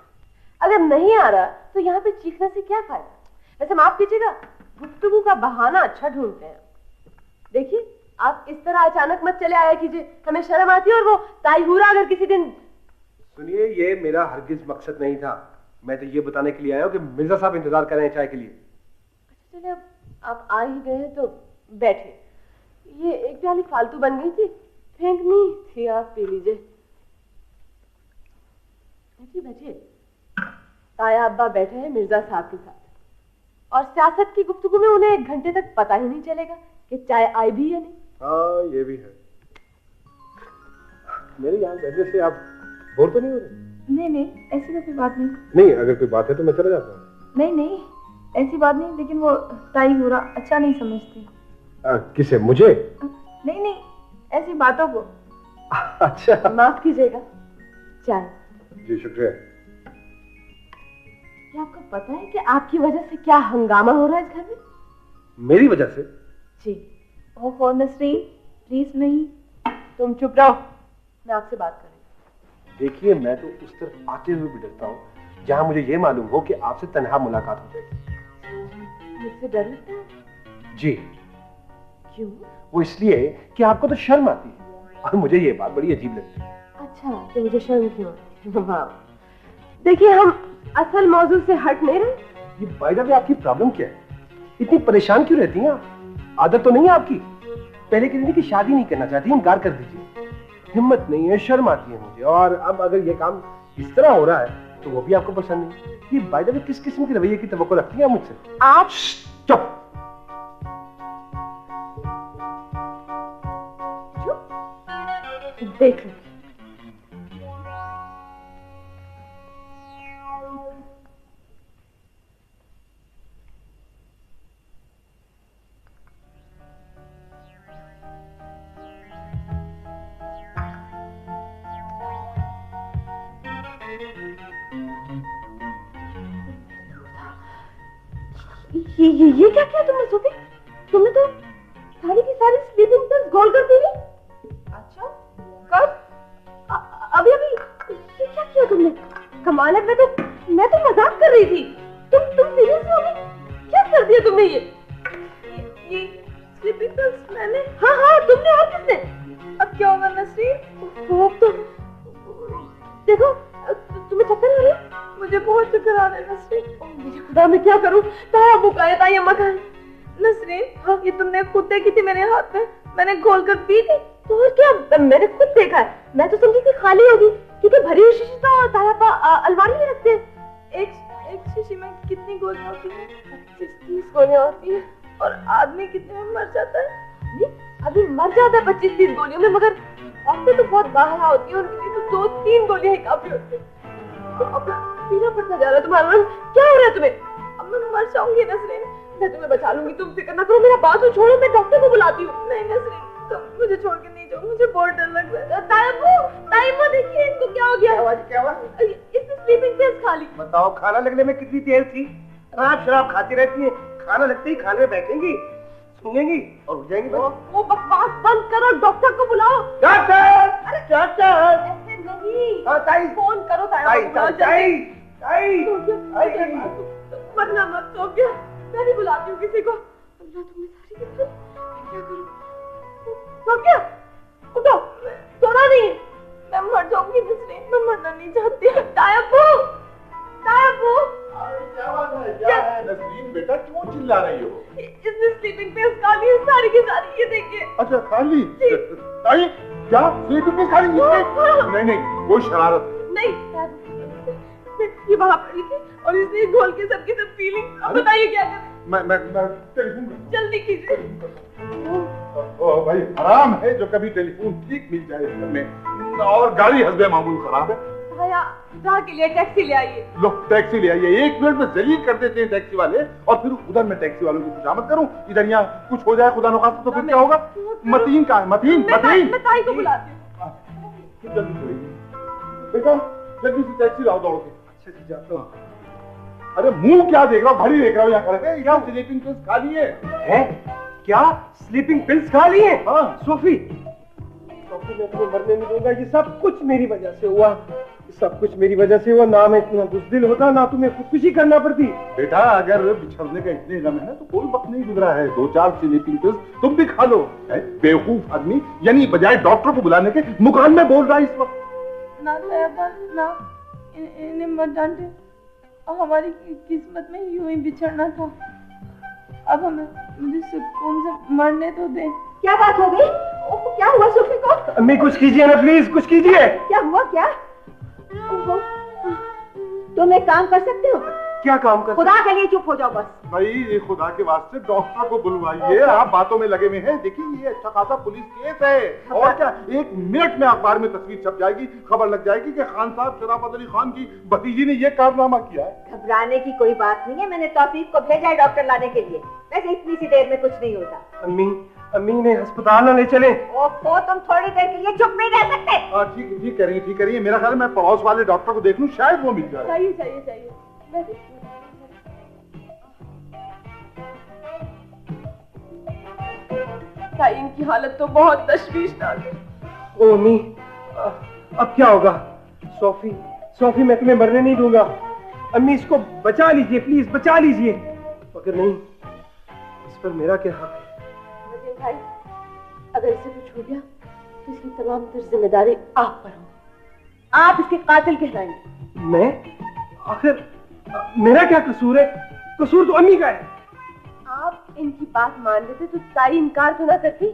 अगर नहीं आ रहा तो यहाँ पे चीखने से क्या फायदा? वैसे माफ कीजिएगा, गुफ्तगू का बहाना अच्छा ढूंढते हैं। देखिए, आप इस तरह अचानक मत चले आया कीजिए, हमें शर्म आती है। और वो ताईहूरा अगर किसी दिन... सुनिए, ये मेरा हरगिज मकसद नहीं था। मैं तो ये बताने के लिए आया हूँ कि मिर्जा साहब इंतजार कर रहे हैं चाय के लिए। अच्छा चलिए, अब आप आ ही गए हैं तो बैठे। ये एक प्याली फालतू बन गई थी, फेंकनी थी, आप पी लीजिए। बैठिए बैठिए। ताया अब्बा बैठे हैं मिर्जा साहब के साथ, और सियासत की गुफ्तगू में उन्हें 1 घंटे तक पता ही नहीं चलेगा कि चाय आई भी या नहीं। हाँ, ये भी है। मेरे यहाँ बैठने से आप बोर तो नहीं हो रहे? नहीं नहीं, ऐसी तो कोई बात नहीं। नहीं, अगर कोई बात है तो मैं चला जाता हूँ। नहीं नहीं, ऐसी बात नहीं, लेकिन वो ताईहूरा अच्छा नहीं समझती। किसे? मुझे? नहीं नहीं, ऐसी बातों को। अच्छा, माफ कीजिएगा, चाय। जी शुक्रिया। क्या आपको पता है कि आपकी वजह से क्या हंगामा हो रहा है इस घर में? मेरी वजह से? जी। ओहो नसरीन, प्लीज नहीं। तुम चुप रहो, मैं आपसे बात कर रही हूँ। देखिए, मैं तो उस तरफ आते हुए भी डरता हूँ जहाँ मुझे ये मालूम हो कि आपसे तन्हा मुलाकात हो जाएगी। मुझसे डर लगता है? जी। क्यों? वो इसलिए कि आपको तो शर्म आती है, और मुझे ये बात बड़ी अजीब लगती है। अच्छा, तो मुझे शर्म क्यों आती है? वाह। देखिए, हम असल मौजू से हट नहीं रहे। ये बाय द वे आपकी प्रॉब्लम क्या है? इतनी परेशान क्यों रहती हैं आप? आदत तो नहीं है आपकी? पहले कह रही थी कि शादी नहीं करना चाहती, इनकार कर दीजिए। हिम्मत नहीं है, शर्म आती है मुझे, और अब अगर ये काम इस तरह हो रहा है तो वो भी आपको पसंद नहीं। ये बाय द वे किस किस्म के रवैये की तवक्को रखती हैं मुझसे? आप चुप। देख लो। ये क्या किया तुमने सोफी? तुमने तो सारी की सारी स्लीपिंग पिल्स गोल कर दी। अच्छा, कब? अभी अभी। ये क्या किया तुमने? कमाल है, मैं तो मजाक कर रही थी। तुम सीरियस हो गई? क्या कर दिया तुमने ये स्लीपिंग पिल्स मैंने। हाँ तुमने, और किसने? अब क्या होगा नसरीन? वो तो देखो, तुम्हें चक्कर आ रहे हैं? मुझे बहुत चक्कर आ रहे हैं नसरीन। मुझे खुदा मैं क्या करूं? ताया अबू का है, ताई अम्मा का है। नसरीन, हाँ, ये तुमने खुद देखी थी मेरे हाथ में, मैंने घोल कर पी थी। तो और क्या, मैंने खुद देखा है। मैं तो समझी थी खाली होगी, क्योंकि भरी हुई शीशी तो ताया पा अलमारी में रखते हैं। एक शीशी में कितनी गोलियां होती हैं? 25-30 गोलियां होती हैं। और आदमी कितने में मर जाता है? अभी मर जाता है 25-30 गोलियों में, मगर औरतें तो बहुत बाहर होती हैं, उनके लिए तो 2-3 गोलियां ही काफी होती हैं। तो अब पीना पड़ता जा रहा है तुम्हारा रंग। क्या हो रहा है तुम्हें? अब मैं मर जाऊंगी नसरीन। मैं तुम्हें बचा लूंगी, तुम फिक्र ना करो। मेरा बात तो छोड़ो, मैं डॉक्टर को बुलाती हूँ। नहीं नसरीन, तुम मुझे छोड़ के नहीं जाओ, मुझे बहुत डर लग रहा है। ताइमो देखिए, इनको क्या हो गया? क्या हुआ? इसने स्लीपिंग पिल्स खा ली। बताओ, खाना लगने में कितनी देर थी? रात शराब खाती रहती है, खाना लगते ही खाने में बैठेंगी, सूंघेंगी और उठ जाएंगी। वो बकवास बंद करो, डॉक्टर को बुलाओ। डॉक्टर! अरे डॉक्टर! ऐसे नहीं। हाँ, ताई। फोन करो ताई को बुलाओ। वरना मत सो गया। मैं नहीं बुलाती हूँ किसी को। अल्लाह तुम्हें सारी किस्मत। क्या करूँ? सो गया? उठो, सोना नहीं। मैं मर जाऊंगी नसरीन, मैं मरना नहीं चाहती। तायबू, क्या बात है? क्या है नसरीन बेटा, क्यों चिल्ला रही हो? इसने स्लीपिंग पिल्स खा ली सारी की सारी, ये देखिए। अच्छा, खा ली? ताई, क्या स्लीपिंग पिल्स खा ली इसने? नहीं, वो शरारत। नहीं, ये वहाँ पड़ी थी और इसने घोल के सबकी सब पी ली। अब बताइए क्या करें? मैं टेलीफोन जल्दी कीजिए। ओ भाई, हराम है जो कभी टेलीफोन ठीक मिल जाए इस घर में, और गाड़ी हस्बे मामूल खराब है। जहाँ के लिए टैक्सी ले आइए। लो, टैक्सी ले आइए। 1 मिनट में जलील कर देते हैं टैक्सी वाले, और फिर उधर मैं टैक्सी वालों की खुशामद करूं, इधर यहाँ कुछ हो जाए खुदा न खास्ता तो फिर क्या होगा? मतीन का है, मतीन। मैं ताई को बुलाती हूँ। जल्दी बेटा, जल्दी से टैक्सी लाओ दौड़ के। अच्छा जी, जाता हूँ। अरे मुंह क्या देख रहा हूँ, घड़ी देख रहा हूँ यहाँ करके। क्या स्लीपिंग पिल्स खा लिए हैं? क्या स्लीपिंग पिल्स खा लिए? हाँ। सोफी, मैं तुम्हें मरने नहीं दूंगा। ये सब कुछ मेरी वजह से हुआ, सब कुछ मेरी वजह से हुआ। ना मैं इतना बुज़दिल होता, ना तुम्हें खुदकुशी करना पड़ती। बेटा, अगर बिछड़ने का इतने गम है ना, तो कोई वक्त नहीं गुजरा है। 2-4 स्लीपिंग पिल्स तुम भी खा लो। बेवकूफ आदमी, यानी बजाय डॉक्टर को बुलाने के मुकाम में बोल रहा है इस वक्त। ना ना, इन्हें मत डांटे। हमारी किस्मत में यूं ही बिछड़ना था। अब हमें मुझे सुकून से मरने तो दे। क्या बात हो गई? क्या हुआ सोफी को? अम्मी, कुछ कीजिए ना प्लीज, कुछ कीजिए। क्या हुआ? क्या तुम एक काम कर सकते हो? क्या काम कर? खुदा के लिए चुप हो जाओ बस। भाई, ये खुदा के वास्ते डॉक्टर को बुलवाइए। आप बातों में लगे हुए हैं। देखिए, ये अच्छा खासा पुलिस केस है, और क्या 1 मिनट में अखबार में तस्वीर छप जाएगी, खबर लग जाएगी कि खान साहब शराफत अली खान की भतीजी ने ये कारनामा किया है। घबराने की कोई बात नहीं है, मैंने तौफीक को भेजा है डॉक्टर लाने के लिए। वैसे इतनी सी देर में कुछ नहीं होता। अम्मी ने अस्पताल न ले चले। ओहो, तुम थोड़ी देर के लिए चुप नहीं रह सकते। ठीक करिए। मेरा ख्याल है मैं पड़ोस वाले डॉक्टर को देख लूं, शायद वो मिल जाए। चाहिए। ताई, इनकी हालत तो बहुत तशवीशनाक है। ओ अम्मी, अब क्या होगा? सोफी, मैं तुम्हें मरने नहीं दूंगा। अम्मी, इसको बचा लीजिए प्लीज, बचा लीजिए। मगर नहीं, इस पर मेरा क्या हक है? भाई, अगर इसे कुछ हो गया तो इसकी तमाम जिम्मेदारी आप पर होगी। आप इसके कातिल कहलाएंगे। मैं? आखिर मेरा क्या कसूर है? कसूर तो अम्मी का है। आप इनकी बात मान लेते तो ताई इनकार तो ना करती।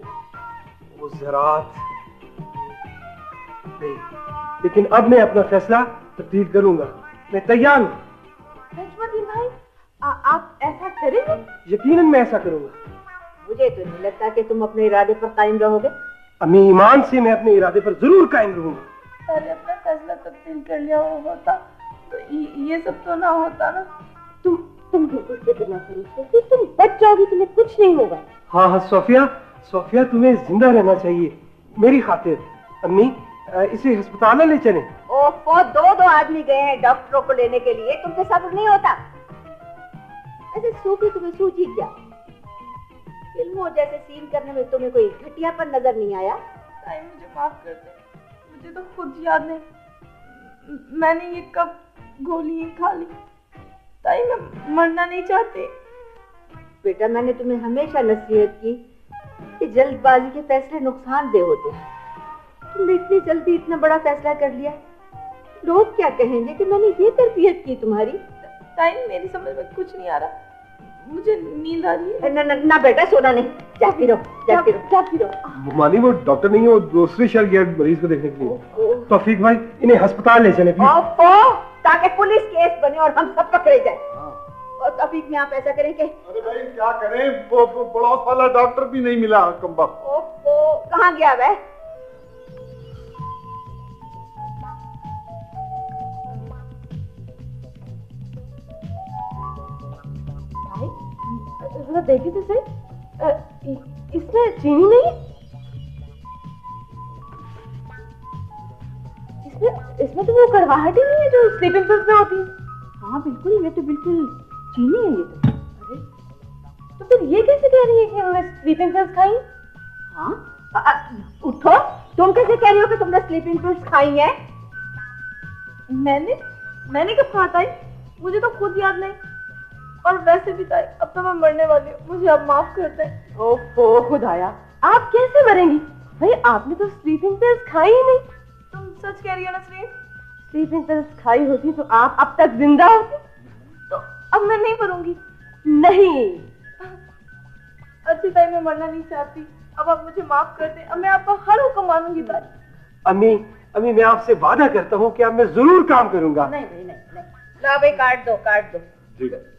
वो ज़रात नहीं, लेकिन अब मैं अपना फैसला तब्दील करूंगा। मैं तैयार हूँ। नजमुद्दीन भाई, आप ऐसा करेंगे? यकीनन मैं ऐसा करूंगा। मुझे तो नहीं लगता कि तुम अपने इरादे पर कायम रहोगे। अम्मी, ईमान से मैं अपने इरादे पर जरूर कायम रहूंगा। पहले अपना फैसला तब्दील कर लिया होता तो ये सब तो ना होता ना। तुम बिल्कुल फिक्र ना करो, तुम बच जाओगी, तुम्हें कुछ नहीं होगा। हाँ, सोफिया, तुम्हें जिंदा रहना चाहिए मेरी खातिर। अम्मी, इसे अस्पताल ले चलें। ओहो, 2 आदमी गए हैं डॉक्टरों को लेने के लिए, तुमसे सब्र नहीं होता। ऐसे सोफी, तुम्हें सूझी क्या? फिल्मों जैसे सीन करने में तुम्हें कोई घटियापन नजर नहीं आया? ताई, मुझे माफ कर दे, मुझे तो खुद याद नहीं मैंने ये कब गोलियां खा ली। ताई मैं मरना नहीं चाहती। बेटा मैंने तुम्हें हमेशा नसीहत की कि जल्दबाजी के फैसले नुकसानदेह होते हैं। तुमने इतनी जल्दी इतना बड़ा फैसला कर लिया, लोग क्या कहेंगे कि मैंने ये तरबियत की तुम्हारी। ताई मेरी समझ में कुछ नहीं आ रहा, मुझे नींद आ रही है। ना बेटा सोना नहीं, जाती रहो। मानी वो डॉक्टर नहीं है, वो दूसरे शहर गया मरीज को देखने के लिए। तौफीक भाई इन्हें अस्पताल ले चले ताकि पुलिस केस बने और हम सब पकड़े जाए। और तौफीक में आप ऐसा करें कि अरे भाई क्या करें, वो पड़ोस वाला डॉक्टर भी नहीं मिला कमबख्त। कहाँ गया वह? जरा देखिए तो सही, इसमें चीनी नहीं है। इसमें तो वो कड़वाहट ही नहीं है जो स्लीपिंग पिल्स में होती है। हाँ बिल्कुल, ये तो बिल्कुल चीनी है ये तो। अरे तो फिर ये कैसे कह रही है कि हमने स्लीपिंग पिल्स खाई? हाँ उठो, तुम कैसे कह रही हो कि तुमने स्लीपिंग पिल्स खाई है? मैंने कब कहा ताई? मुझे तो खुद याद नहीं। और वैसे भी ताई अब तो मैं मरने वाली हूँ, मुझे अब माफ कर दें। ओहो खुदाया, आप कैसे मरेंगी भाई? आपने तो स्लीपिंग पिल्स खाई ही नहीं। तुम सच कह रही हो नसरीन? स्लीपिंग पिल्स खाई होती तो आप अब तक जिंदा होती। तो अब मैं नहीं मरूंगी। नहीं अच्छी ताई मैं मरना नहीं चाहती, अब आप मुझे माफ कर दें। अब मैं आपका हर हुक्म मानूंगी ताई। अम्मी मैं आपसे वादा करता हूँ कि अब मैं जरूर काम करूंगा। नहीं। ला भाई काट दो। ठीक है।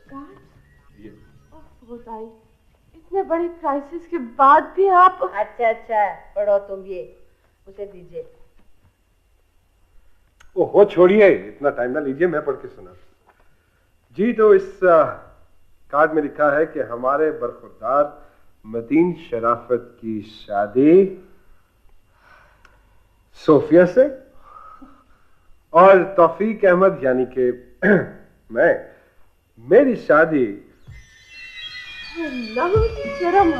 ताई इतने बड़े क्राइसिस के बाद भी आप। अच्छा पढ़ो तुम, ये उसे दीजिए। ओहो छोड़िए, इतना टाइम ना लीजिए, मैं पढ़ के सुना जी। तो इस कार्ड में लिखा है कि हमारे बरखुरदार मतीन शराफत की शादी सोफिया से और तौफीक अहमद यानी कि मेरी शादी शर्म